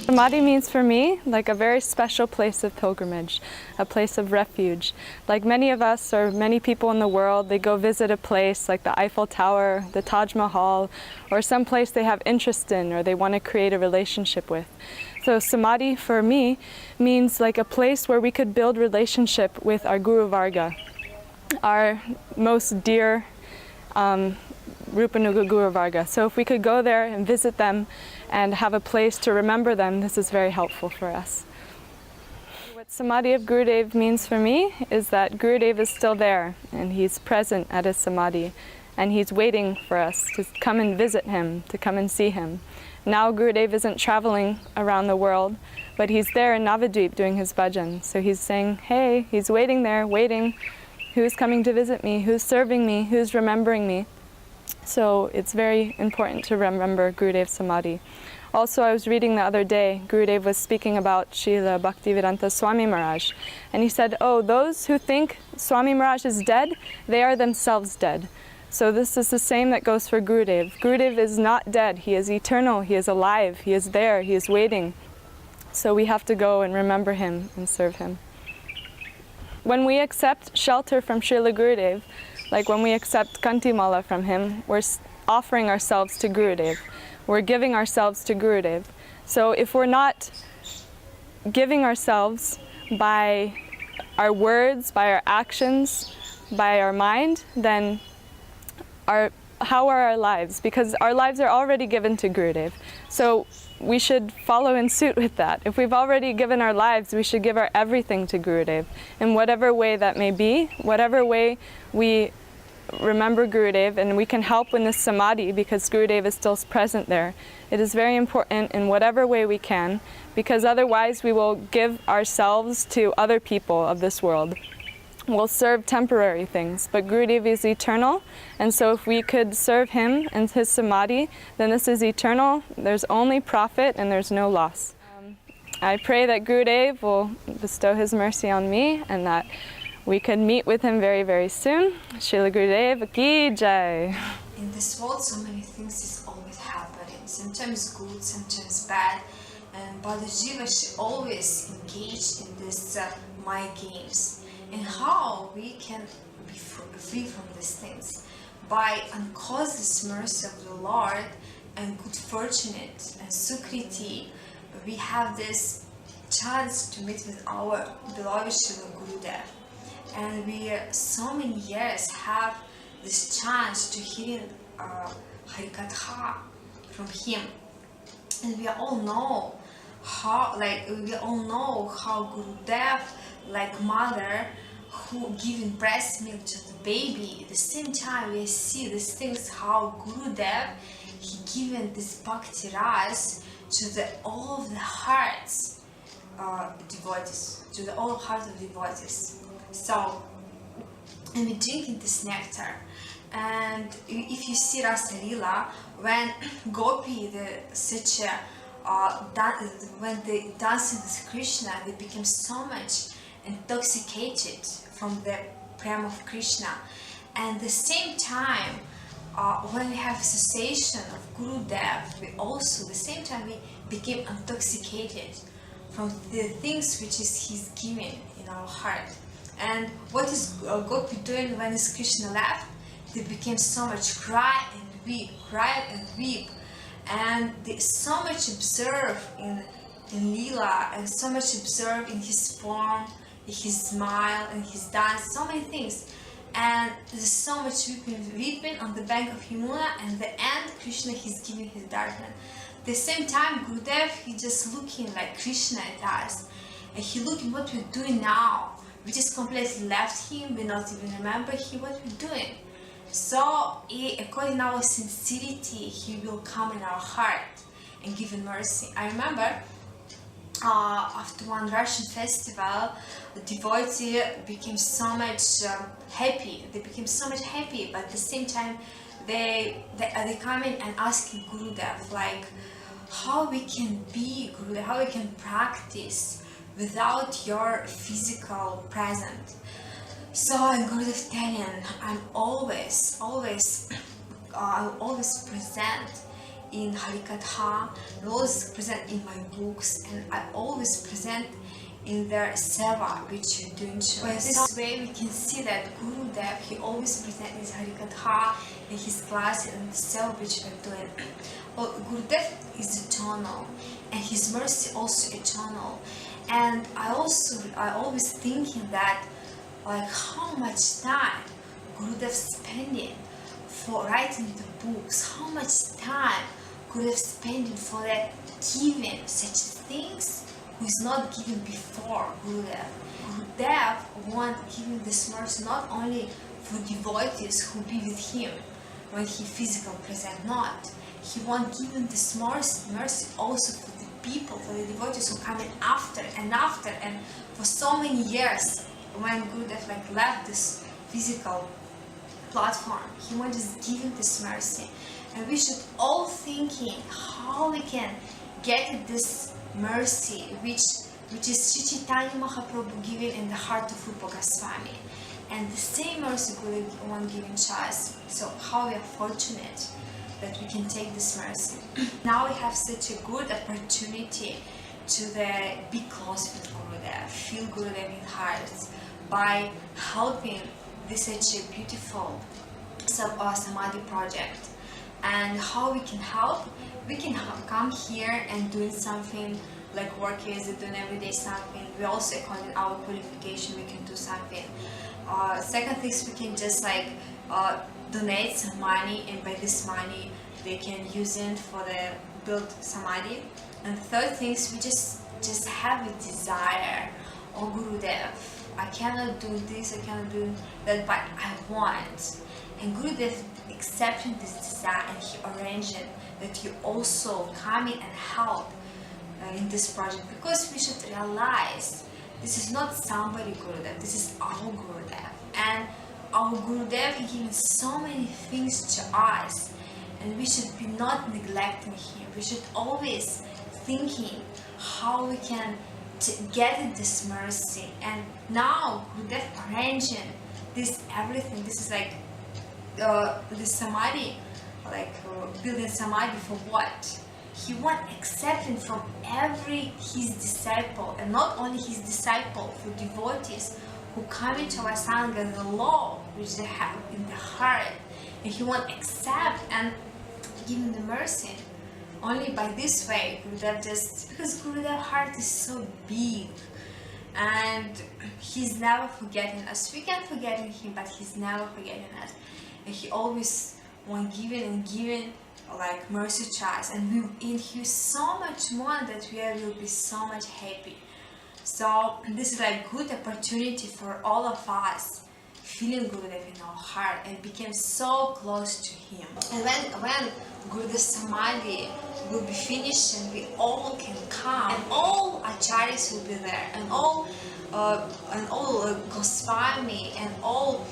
Samadhi means for me like a very special place of pilgrimage, a place of refuge. Like many of us or many people in the world, they go visit a place like the Eiffel Tower, the Taj Mahal, or some place they have interest in or they want to create a relationship with. So Samadhi for me means like a place where we could build relationship with our Guru Varga, our most dear Rupanuga Guru Varga. So if we could go there and visit them and have a place to remember them, this is very helpful for us. What Samadhi of Gurudev means for me is that Gurudev is still there and he's present at his Samadhi and he's waiting for us to come and visit him, to come and see him. Now Gurudev isn't traveling around the world, but he's there in Navadvip doing his bhajan. So he's saying, hey, he's waiting there, waiting. Who's coming to visit me? Who's serving me? Who's remembering me? So it's very important to remember Gurudev's Samadhi. Also, I was reading the other day, Gurudev was speaking about Srila Bhaktivedanta Swami Maharaj. And he said, oh, those who think Swami Maharaj is dead, they are themselves dead. So this is the same that goes for Gurudev. Gurudev is not dead. He is eternal. He is alive. He is there. He is waiting. So we have to go and remember him and serve him. When we accept shelter from Srila Gurudev, like when we accept Kantimala from him, we're offering ourselves to Gurudev. We're giving ourselves to Gurudev. So if we're not giving ourselves by our words, by our actions, by our mind, then how are our lives? Because our lives are already given to Gurudev. So we should follow in suit with that. If we've already given our lives, we should give our everything to Gurudev. In whatever way that may be, whatever way we remember Gurudev, and we can help in this Samadhi because Gurudev is still present there. It is very important in whatever way we can, because otherwise we will give ourselves to other people of this world. We'll serve temporary things, but Gurudev is eternal, and so if we could serve him and his Samadhi, then this is eternal, there's only profit and there's no loss. I pray that Gurudev will bestow his mercy on me and that we can meet with him very, very soon. Srila Gurudeva ki jai. In this world, so many things is always happening. Sometimes good, sometimes bad. And Balajiva, she always engaged in this mind games. And how we can be free from these things? By uncauseless mercy of the Lord and good fortunate and Sukriti, we have this chance to meet with our beloved Srila Gurudev. And we so many years have this chance to hear Harikatha from him, and we all know how, Gurudev, like mother who giving breast milk to the baby. At the same time, we see these things how Gurudev he given this bhakti ras to all of the hearts devotees, to the all hearts of devotees. So, and we're drinking this nectar, and if you see Rasa Lila, when Gopi, when they dancing with Krishna, they became so much intoxicated from the prem of Krishna. And at the same time, when we have association of Gurudev, we also, at the same time, we became intoxicated from the things which is he's giving in our heart. And what is Gopi doing when is Krishna left? They became so much cry and weep, and they so much observe in Leela, and so much observe in his form, in his smile, and his dance, so many things. And there's so much weeping on the bank of Yamuna, and the end Krishna he's giving his darshan. At the same time, Gurudev he just looking like Krishna at us, and he looking what we're doing now. We just completely left him, we not even remember what we're doing. So, according to our sincerity, he will come in our heart and give mercy. I remember after one Russian festival, the devotee became so much happy. They became so much happy, but at the same time, they come in and asking Gurudev, like, how we can be Gurudev, how we can practice without your physical presence. So I'm Gurudev telling, I'm always present in Harikatha, I always present in my books, and I always present in their seva which you're doing. By this way we can see that Gurudev he always presents his Harikatha in his class and the seva which we're doing. Well, Gurudev is eternal, and his mercy also eternal. And I always thinking that, like, how much time Gurudev spending for writing the books, how much time Gurudev spending for that giving such things who is not given before Gurudev. Gurudev wants giving this mercy not only for devotees who be with him when he physically present, not. He wants giving this mercy also for the people, for the devotees who come in after, and for so many years when Gurudev left this physical platform. He wants just giving this mercy. And we should all thinking how we can get this mercy which is Sri Chaitanya Mahaprabhu given in the heart of Rupa Goswami. And the same mercy Gurudev wants given to us. So how we are fortunate that we can take this mercy. Now we have such a good opportunity to be close with Gurudev, feel Gurudev in hearts by helping this such a beautiful Samadhi project. And how we can help? We can come here and doing something like workers are doing every day something. We also, according to our qualification, we can do something. Second things, we can just donate some money, and by this money they can use it for the build Samadhi. And third things, we just have a desire. Oh Gurudev, I cannot do this, I cannot do that, but I want. And Gurudev accepting this desire, and he arranged it that you also come in and help in this project, because we should realize this is not somebody Gurudev, this is our Gurudev. And our Gurudev giving so many things to us, and we should be not neglecting him. We should always thinking how we can get this mercy. And now Gurudev arranging this everything. This is this Samadhi, building Samadhi for what? He wants accepting from every his disciple, and not only his disciple, for devotees who come into our Sangha, the law which they have in the heart, and he wants accept and give him the mercy. Only by this way, Gurudev because Gurudev's heart is so big, and he's never forgetting us. We can forgetting him, but he's never forgetting us. And he always want giving mercy to us, and he's so much more that we will be so much happy. So this is good opportunity for all of us feeling Gurudev in our heart and became so close to him. And when Gurudev Samadhi will be finished and we all can come, and all acharyas will be there, and all Goswami and all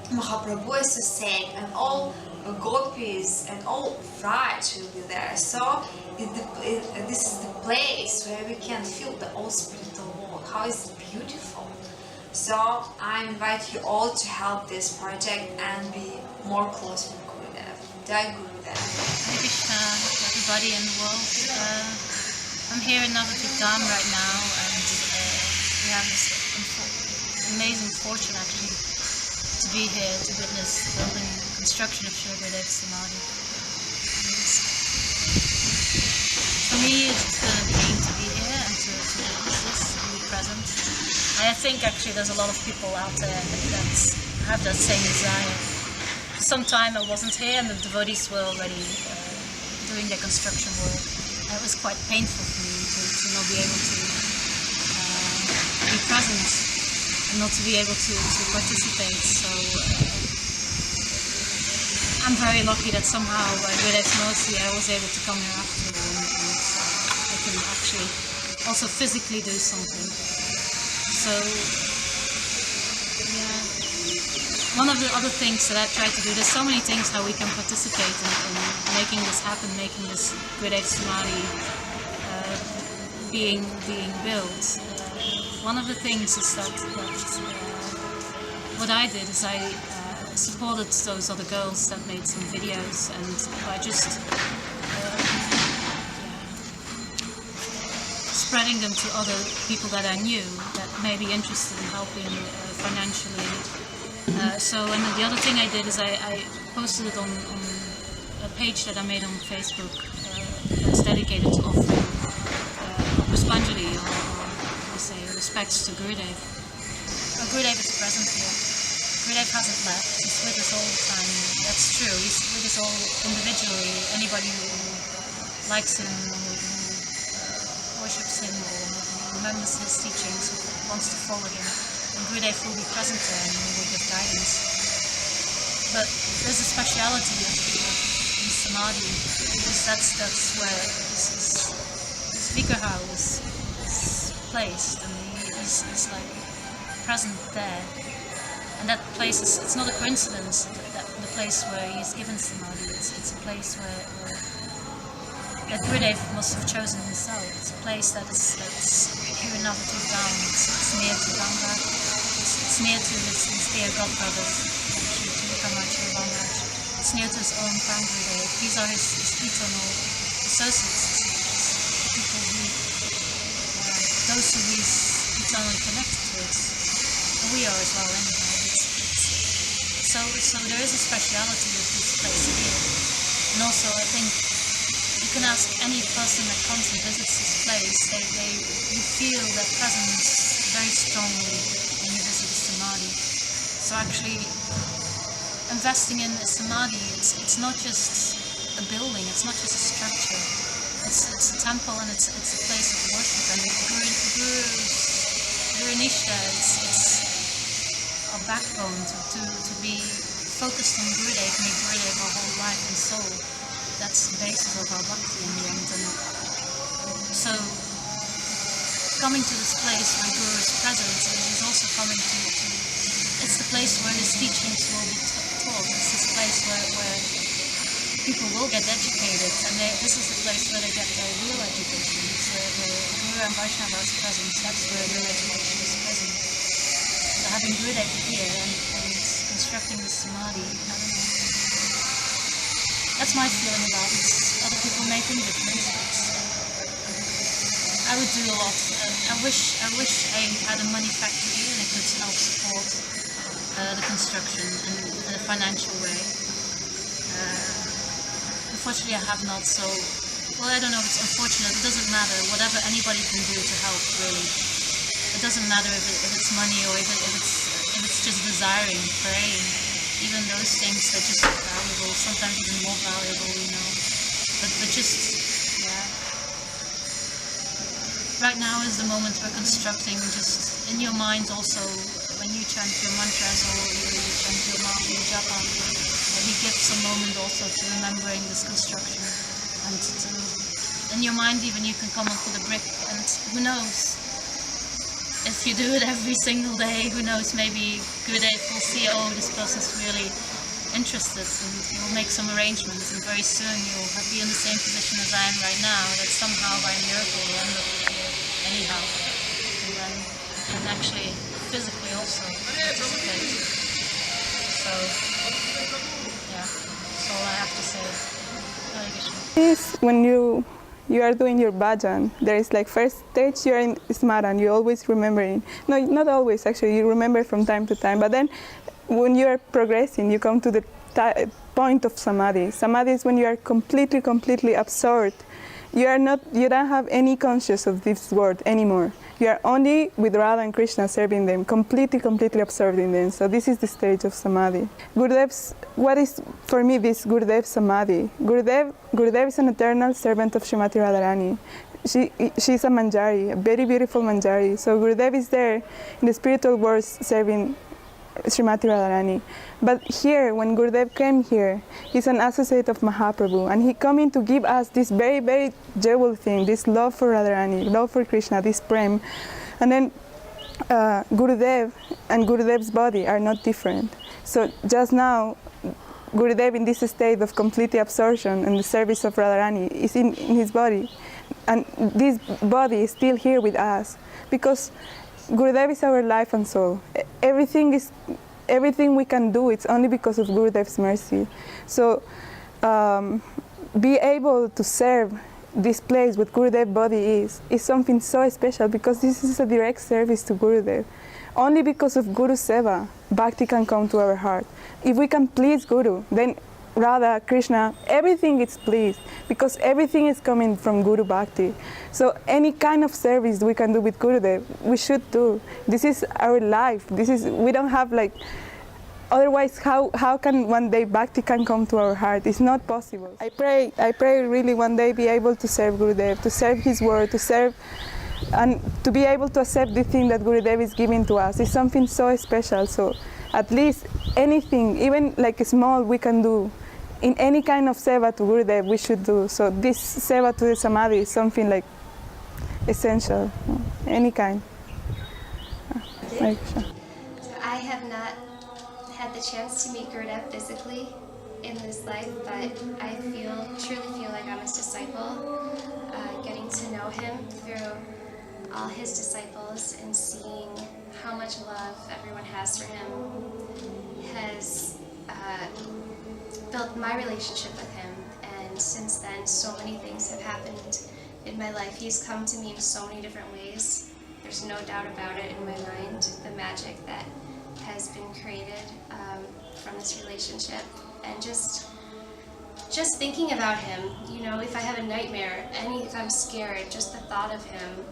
Mahaprabhu associate and all gopis and all Vraj will be there. So this is the place where we can feel the old spiritual world. How is it beautiful? So I invite you all to help this project and be more close with Gurudev. Jai Gurudev. Hare Krishna, everybody in the world. I'm here in Navadvip Dham right now, and we have this amazing fortune actually to be here to witness the building construction of Srila Gurudeva Samadhi. For me, it's been a dream to be here and to witness this, to be present. And I think actually there's a lot of people out there that have that same desire. For some time I wasn't here, and the devotees were already doing their construction work. And it was quite painful for me to not be able to be present and not to be able to participate. So I'm very lucky that somehow by Gurudev's mercy I was able to come here after, and I can actually also physically do something. So yeah, one of the other things that I try to do, there's so many things how we can participate in making this happen, making this Gurudeva Samadhi being built. One of the things is that what I did is I supported those other girls that made some videos, and by just spreading them to other people that I knew that may be interested in helping financially. And the other thing I did is I posted it on a page that I made on Facebook that's dedicated to offering Puspanjali, or say respects to Gurudev. Gurudev is present here. Gurudev hasn't left. He's with us all the time. That's true. He's with us all individually. Anybody who likes him, who worships him or remembers his teachings, who wants to follow him. And Gurudev will be present there and will give guidance. But there's a speciality in Samadhi, because that's where his vigraha is placed, and he's like present there. And that place it's not a coincidence that the place where he's given Samadhi, it's a place where that Gurudev must have chosen himself. It's a place that's here in Navadvip Dham. It's near to Ganga. It's near to his dear godbrothers, it's near to his own Prime Gurudev. These are his eternal associates, people those who he's eternally connected with. And we are as well anyhow. So there is a speciality of this place here. And also I think you can ask any person that comes and visits this place, you feel that presence very strongly when you visit a Samadhi. So actually investing in a Samadhi, it's not just a building, it's not just a structure. It's a temple, and it's a place of worship. And Guru Nishta, it's our backbone to be focused on Gurudev, make Gurudev our whole life and soul. That's the basis of our bhakti in the end. And so coming to this place where Guru is present is also coming to it's the place where his teachings will be taught. It's this place where people will get educated, and this is the place where they get their real education. It's where Guru and Vaishnava is present. That's where real education is present. So having Gurudev here and constructing the Samadhi, I don't know. That's my feeling about it. Other people may think different. I would do a lot. I wish I had a money factory and I could help support the construction in a financial way. Unfortunately, I have not. So, well, I don't know if it's unfortunate. It doesn't matter. Whatever anybody can do to help, really. It doesn't matter if it's money or if it's just desiring, praying. Even those things are just valuable. Sometimes even more valuable, you know. But just, yeah. Right now is the moment we're constructing. Just in your mind also, when you chant your mantras or you chant your japa, he gives a moment also to remembering this construction. And in your mind even you can come up with a brick, and who knows, if you do it every single day, who knows, maybe Gurudev will see, oh, this person's really interested, and he will make some arrangements, and very soon you'll be in the same position as I am right now, that somehow by miracle you end up here anyhow, and then you can actually physically also participate. So, yeah, that's all I have to say. Hare Krishna. When you are doing your bhajan, there is like first stage you are in smaran, you're always remembering. No, not always actually, you remember from time to time, but then when you are progressing, you come to the point of samadhi. Samadhi is when you are completely absorbed. You don't have any conscious of this world anymore. You are only with Radha and Krishna serving them, completely absorbed in them. So this is the stage of samadhi. What is for me this Gurudev Samadhi? Gurudev is an eternal servant of Srimati Radharani. She's a manjari, a very beautiful manjari. So Gurudev is there in the spiritual world serving Srimati Radharani. But here, when Gurudev came here, he's an associate of Mahaprabhu, and he coming to give us this very jewel thing, this love for Radharani, love for Krishna, this prem. And then Gurudev and Gurudev's body are not different. So just now, Gurudev in this state of complete absorption and the service of Radharani is in his body. And this body is still here with us, because Gurudev is our life and soul. Everything we can do, it's only because of Gurudev's mercy. So be able to serve this place what Gurudev body is something so special, because this is a direct service to Gurudev. Only because of Guru Seva, Bhakti can come to our heart. If we can please Guru, then Radha, Krishna, everything is pleased, because everything is coming from Guru Bhakti. So any kind of service we can do with Gurudev, we should do. This is our life. We don't have like Otherwise, how can one day bhakti can come to our heart? It's not possible. I pray really one day be able to serve Gurudev, to serve his word, to serve, and to be able to accept the thing that Gurudev is giving to us. It's something so special. So at least anything, even like small, we can do. In any kind of seva to Gurudev, we should do. So this seva to the Samadhi is something like essential, any kind. So I have not had the chance to meet Gurudev physically in this life, but I truly feel like I'm his disciple. Getting to know him through all his disciples and seeing how much love everyone has for him has built my relationship with him. And since then, so many things have happened in my life. He's come to me in so many different ways. There's no doubt about it in my mind, the magic that has been created from this relationship. And just thinking about him, you know, if I have a nightmare, if I'm scared, just the thought of him,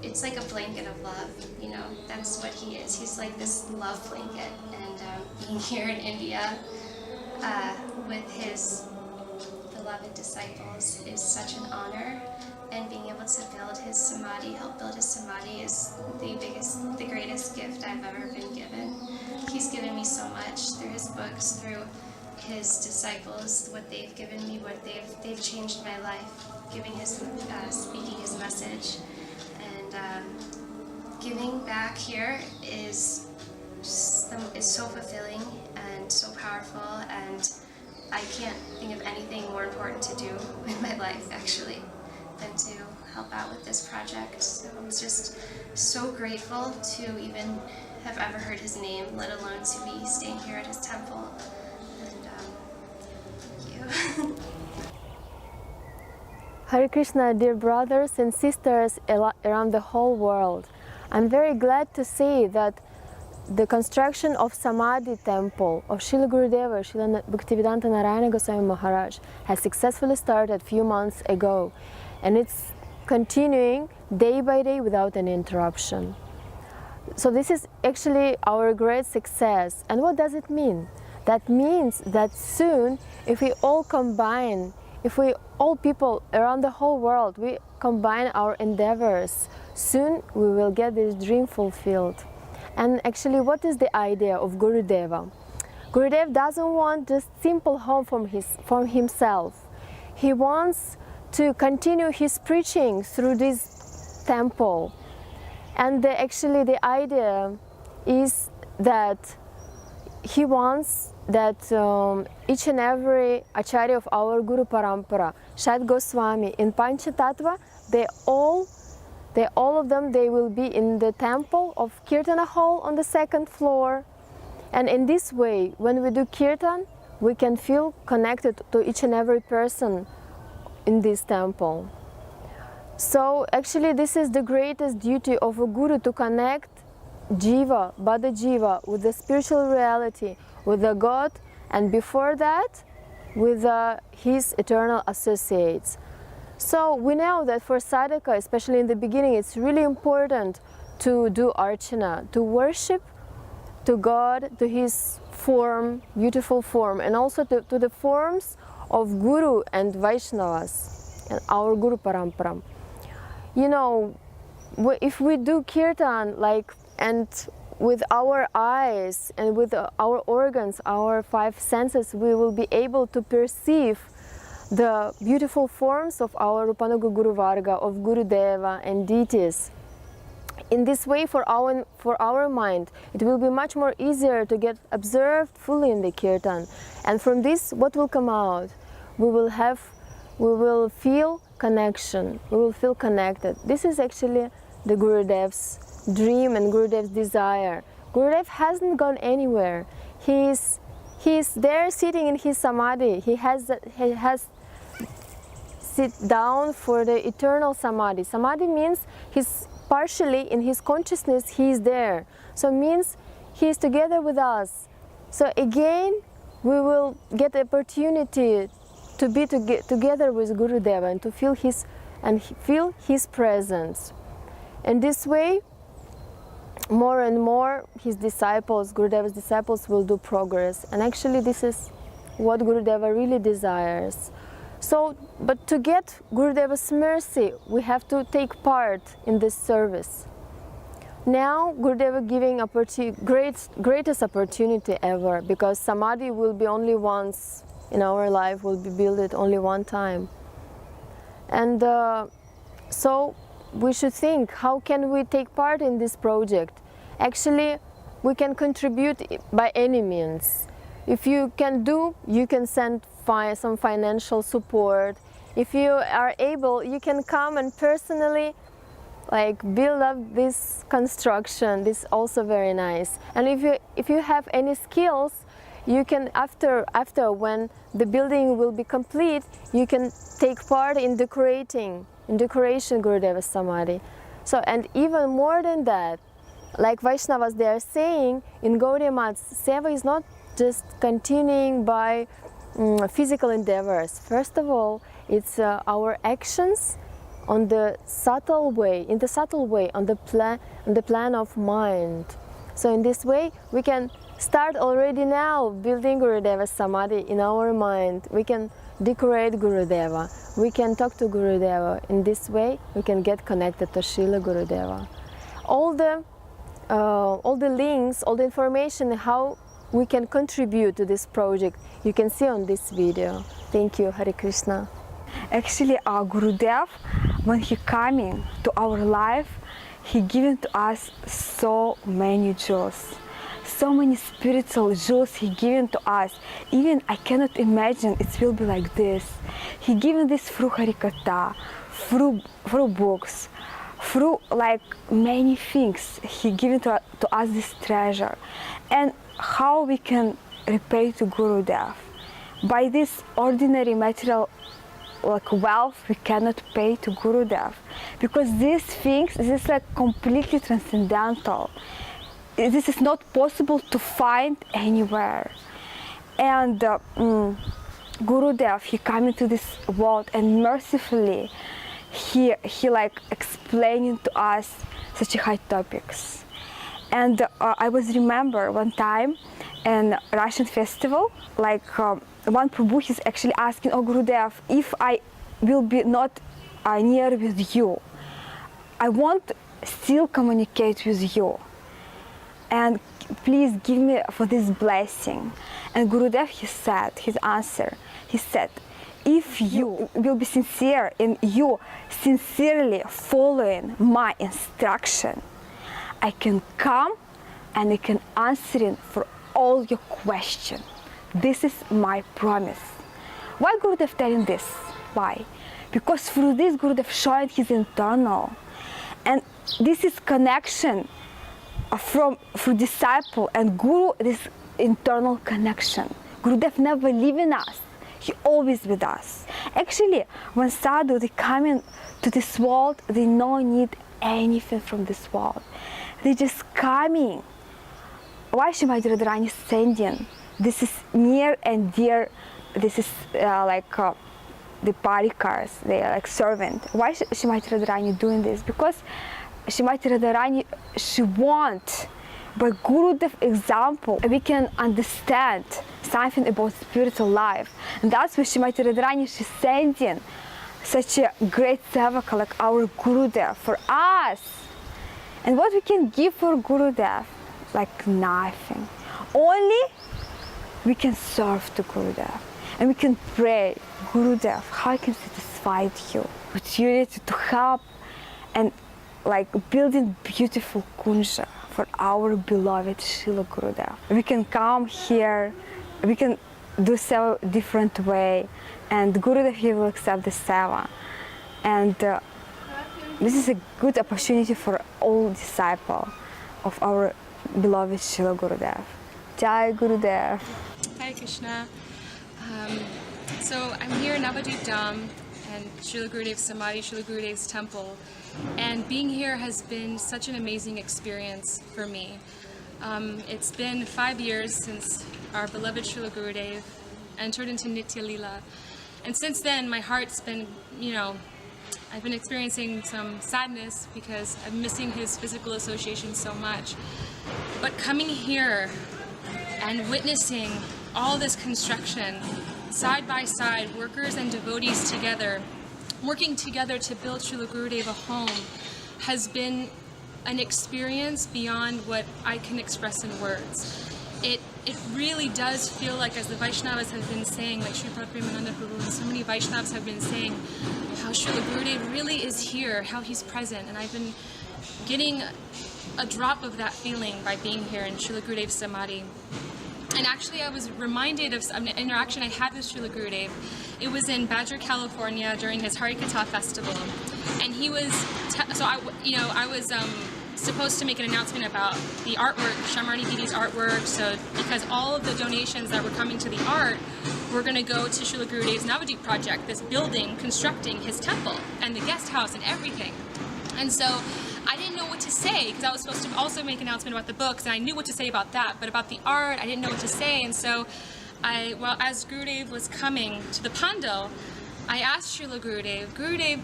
it's like a blanket of love, you know, that's what he is. He's like this love blanket. And being here in India with his beloved disciples is such an honor. And being able to build his samadhi, help build his samadhi, is the greatest gift I've ever been given. He's given me so much through his books, through his disciples, what they've given me, what they've changed my life, speaking his message, and giving back here is so fulfilling and so powerful, and I can't think of anything more important to do in my life, actually, than to help out with this project. So I'm just so grateful to even have ever heard his name, let alone to be staying here at his temple. And thank you. Hare Krishna, dear brothers and sisters around the whole world. I'm very glad to see that the construction of Samadhi temple of Srila Gurudeva, Srila Bhaktivedanta Narayana Goswami Maharaj, has successfully started a few months ago. And it's continuing day by day without any interruption. So this is actually our great success. And what does it mean? That means that soon, if we all combine, all people around the whole world, we combine our endeavors, soon we will get this dream fulfilled. And actually, what is the idea of Gurudeva? Gurudev doesn't want just simple home from himself. He wants to continue his preaching through this temple. And actually the idea is that he wants that each and every acharya of our Guru Parampara, Shat Goswami in Panchatattva, all of them, they will be in the temple of Kirtana Hall on the 2nd floor. And in this way, when we do Kirtan, we can feel connected to each and every person in this temple. So actually this is the greatest duty of a guru, to connect Jiva, Bada Jiva, with the spiritual reality, with the God, and before that with his eternal associates. So we know that for sadhaka, especially in the beginning, it's really important to do archana, to worship to God, to his form, beautiful form, and also to the forms of Guru and Vaishnavas, and our Guru Parampara. You know, if we do kirtan and with our eyes and with our organs, our 5 senses, we will be able to perceive the beautiful forms of our Rupanuga Guru Varga, of Gurudeva and deities. In this way, for our mind, it will be much more easier to get observed fully in the kirtan. And from this, what will come out? We will feel connection, we will feel connected. This is actually the Gurudev's dream and Gurudev's desire. Gurudev hasn't gone anywhere. He's there sitting in his samadhi. He has sit down for the eternal samadhi. Samadhi means he's partially in his consciousness, he is there. So it means he is together with us. So again, we will get the opportunity to be together with Gurudeva and to feel his presence. In this way, more and more his disciples, Gurudeva's disciples, will do progress. And actually this is what Gurudeva really desires. So, but to get Gurudeva's mercy, we have to take part in this service. Now Gurudeva giving greatest opportunity ever, because Samadhi will be only once in our life, will be built only one time. And so we should think, how can we take part in this project? Actually, we can contribute by any means. If you can do, you can send some financial support. If you are able, you can come and personally build up this construction. This is also very nice. And if you have any skills, you can after when the building will be complete, you can take part in decoration Gurudeva's Samadhi. So, and even more than that, like Vaishnavas, they are saying in Gaudiya Math, Seva is not just continuing by physical endeavors. First of all, it's our actions on the subtle way, on the plan of mind. So in this way, we can start already now building Gurudeva's Samadhi in our mind. We can decorate Gurudeva. We can talk to Gurudeva. In this way, we can get connected to Srila Gurudeva. All the links, all the information, how we can contribute to this project, you can see on this video. Thank you, Hare Krishna. Actually, our Gurudev, when he coming to our life, he given to us so many jewels. So many spiritual jewels he given to us. Even I cannot imagine it will be like this. He given this through Harikatha, through books, through many things. He given to us this treasure. And how we can repay to Gurudev? By this ordinary material wealth, we cannot pay to Gurudev, because these things, this is completely transcendental. This is not possible to find anywhere. And Gurudev, he come into this world and mercifully he explaining to us such high topics. And I was remember one time in Russian festival, one Prabhu is actually asking, "Oh Gurudev, if I will be not near with you, I want still communicate with you, and please give me for this blessing." And Gurudev, he said, his answer, he said, "If you will be sincere and you sincerely following my instruction, I can come and I can answer it for all your questions. This is my promise." Why Gurudev telling this? Why? Because through this Gurudev showing his internal, and this is connection through disciple and Guru, this internal connection. Gurudev never leaving us. He always with us. Actually, when sadhu they come in to this world, they no need anything from this world. They just coming. Why Srimati Radharani sending? This is near and dear. This is the parikars. They are like servant. Why Srimati Radharani doing this? Because Srimati Radharani, she want, by Gurudev example, we can understand something about spiritual life. And that's why Srimati Radharani, she's sending such a great sevaka like our Gurudev for us. And what we can give for Gurudev? Like nothing. Only we can serve to Gurudev. And we can pray, Gurudev, how I can satisfy you? Opportunity to help and building beautiful kunja for our beloved Srila Gurudev. We can come here, we can do so different way, and Gurudev, he will accept the seva. And this is a good opportunity for all disciples of our beloved Srila Gurudev. Jai Gurudev. Hare Krishna. So I'm here in Navadvip Dham and Srila Gurudev's Samadhi, Srila Gurudev's temple. And being here has been such an amazing experience for me. It's been 5 years since our beloved Srila Gurudev entered into Nitya Lila. And since then, my heart's been, I've been experiencing some sadness because I'm missing his physical association so much. But coming here and witnessing all this construction, side by side, workers and devotees together, working together to build Srila Gurudeva a home, has been an experience beyond what I can express in words. It really does feel like, as the Vaishnavas have been saying, like Sripad Premananda Prabhu and so many Vaishnavas have been saying, how Srila Gurudeva really is here, how he's present. And I've been getting a drop of that feeling by being here in Srila Gurudev's Samadhi. And actually I was reminded of an interaction I had with Srila Gurudev. It was in Badger, California during his Harikatha festival. And he was, I was supposed to make an announcement about the artwork, Shamarni Didi's artwork, so because all of the donations that were coming to the art were going to go to Srila Gurudev's Navadvip project, this building, constructing his temple and the guest house and everything. And so I didn't know what to say, because I was supposed to also make an announcement about the books, and I knew what to say about that, but about the art, I didn't know what to say. And so as Gurudev was coming to the Pandal, I asked Srila Gurudev, Gurudev,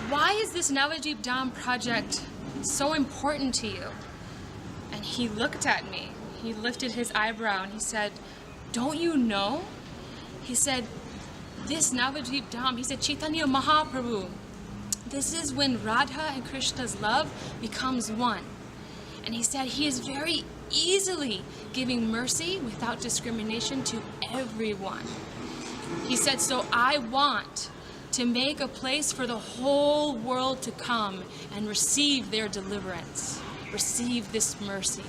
why is this Navadvip Dham project so important to you? And he looked at me, he lifted his eyebrow and he said, don't you know? He said, this Navadvip Dham, he said, Chaitanya Mahaprabhu, this is when Radha and Krishna's love becomes one. And he said he is very easily giving mercy without discrimination to everyone. He said, so I want to make a place for the whole world to come and receive their deliverance, receive this mercy.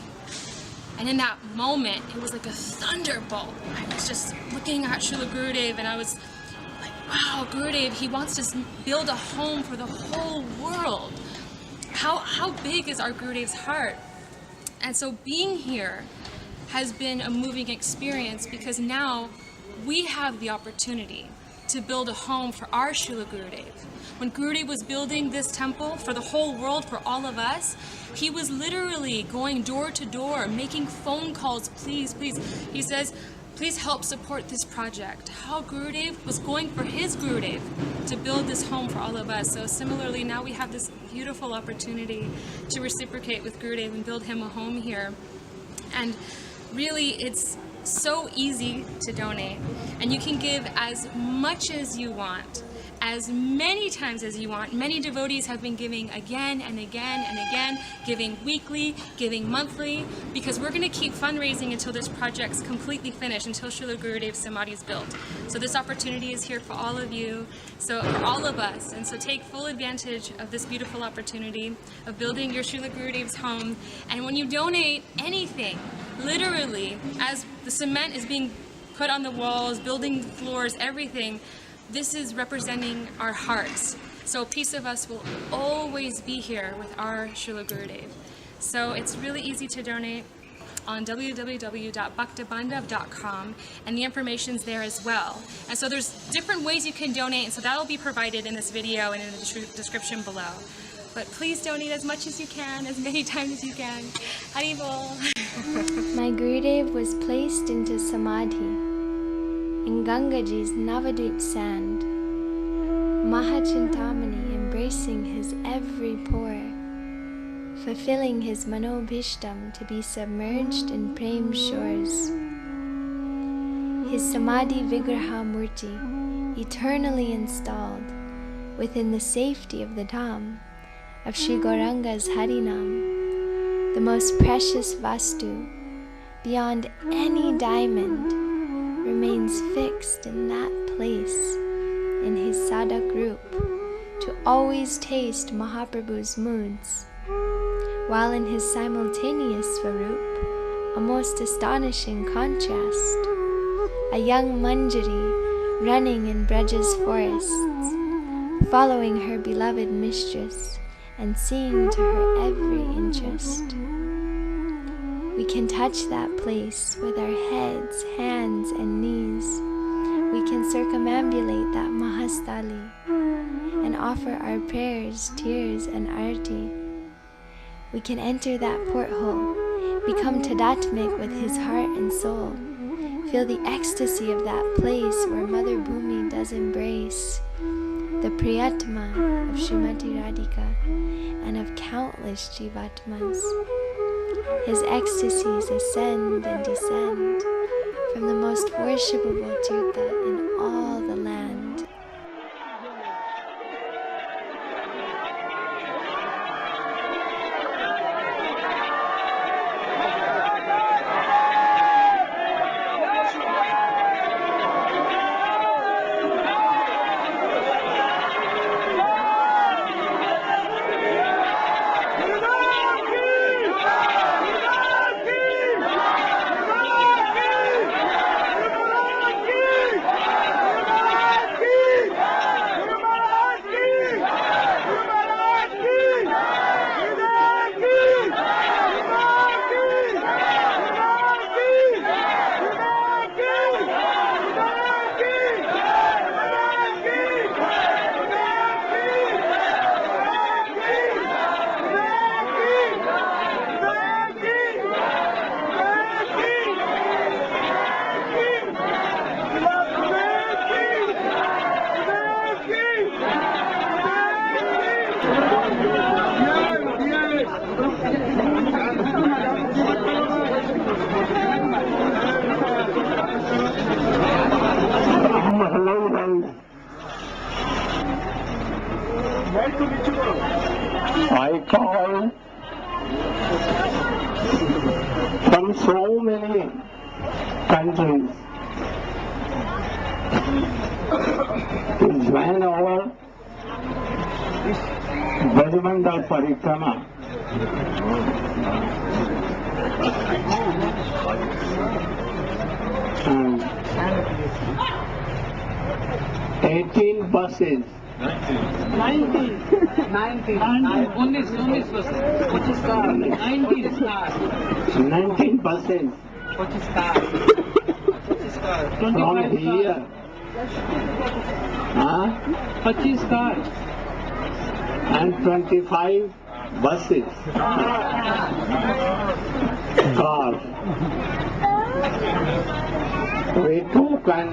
And in that moment, it was like a thunderbolt. I was just looking at Srila Gurudev and I was like, wow, Gurudev, he wants to build a home for the whole world. How big is our Gurudev's heart? And so being here has been a moving experience, because now we have the opportunity to build a home for our Srila Gurudev. When Gurudev was building this temple for the whole world, for all of us, he was literally going door to door, making phone calls, please, please. He says, please help support this project. How Gurudev was going for his Gurudev to build this home for all of us. So similarly, now we have this beautiful opportunity to reciprocate with Gurudev and build him a home here. And really, it's so easy to donate, and you can give as much as you want, as many times as you want. Many devotees have been giving again and again and again, giving weekly, giving monthly, because we're going to keep fundraising until this project's completely finished, until Srila Gurudev's Samadhi is built. So this opportunity is here for all of you, so for all of us, and so take full advantage of this beautiful opportunity of building your Srila Gurudev's home. And when you donate anything, literally, as the cement is being put on the walls, building floors, everything, this is representing our hearts. So a piece of us will always be here with our Srila Gurudev. So it's really easy to donate on www.bhaktabandav.com, and the information's there as well. And so there's different ways you can donate, and so that'll be provided in this video and in the description below. But please donate as much as you can, as many times as you can. Hari Bol. My Gurudev was placed into Samadhi in Gangaji's Navadvip sand, Mahachintamani embracing his every pore, fulfilling his Manobhishtam to be submerged in Prem shores. His Samadhi Vigraha Murti, eternally installed within the safety of the Dham of Sri Gauranga's Harinam, the most precious Vastu, beyond any diamond, remains fixed in that place in his sadhak roop to always taste Mahaprabhu's moods, while in his simultaneous Svarup, a most astonishing contrast, a young Manjari running in Braja's forests, following her beloved mistress and seeing to her every interest. We can touch that place with our heads, hands, and knees. We can circumambulate that Mahastali and offer our prayers, tears, and arti. We can enter that porthole, become tadatmik with his heart and soul, feel the ecstasy of that place where Mother Bhumi does embrace, the Priyatma of Srimati Radhika, and of countless Jivatmas. His ecstasies ascend and descend from the most worshipable Tirtha in all the land. I call from so many countries to join our Brajamandal Parikrama. And 18 buses. 19 buses from here. 25 cars and 25 buses. Cars. We too can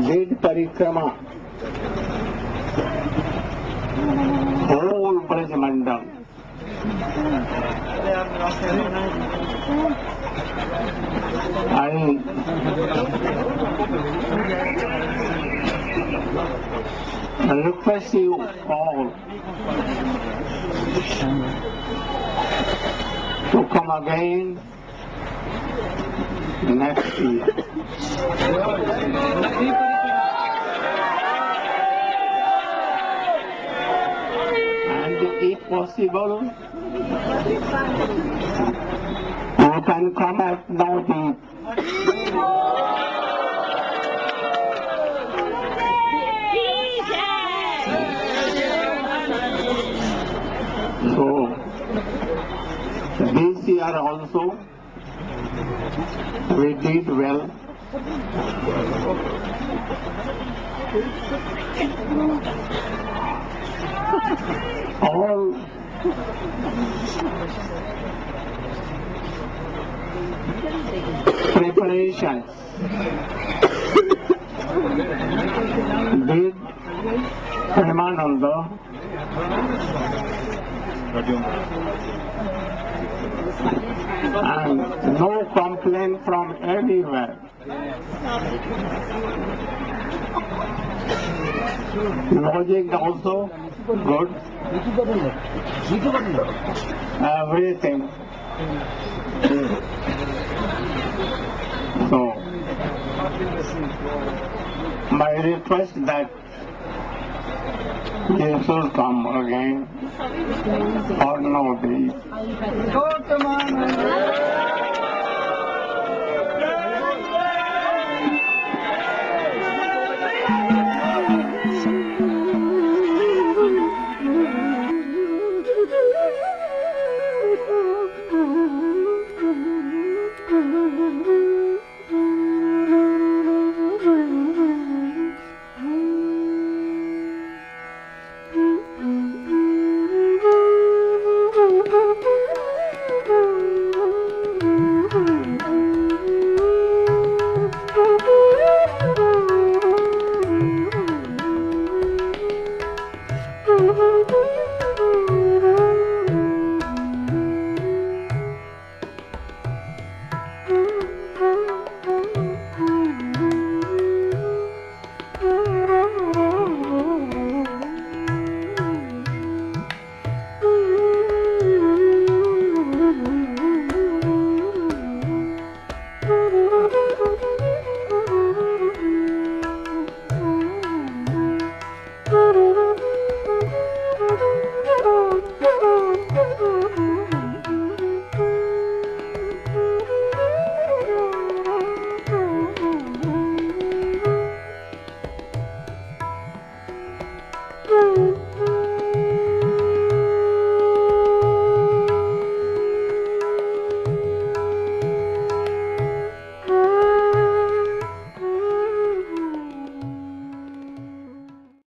lead Parikrama, whole Brajamandal. I request you all to come again next year. And if possible, you can come at Navdeep. So, this year also, we did well. All preparations did Premananda and no complaint from anywhere. Lodging also good. Everything. So, my request that you should come again or no days.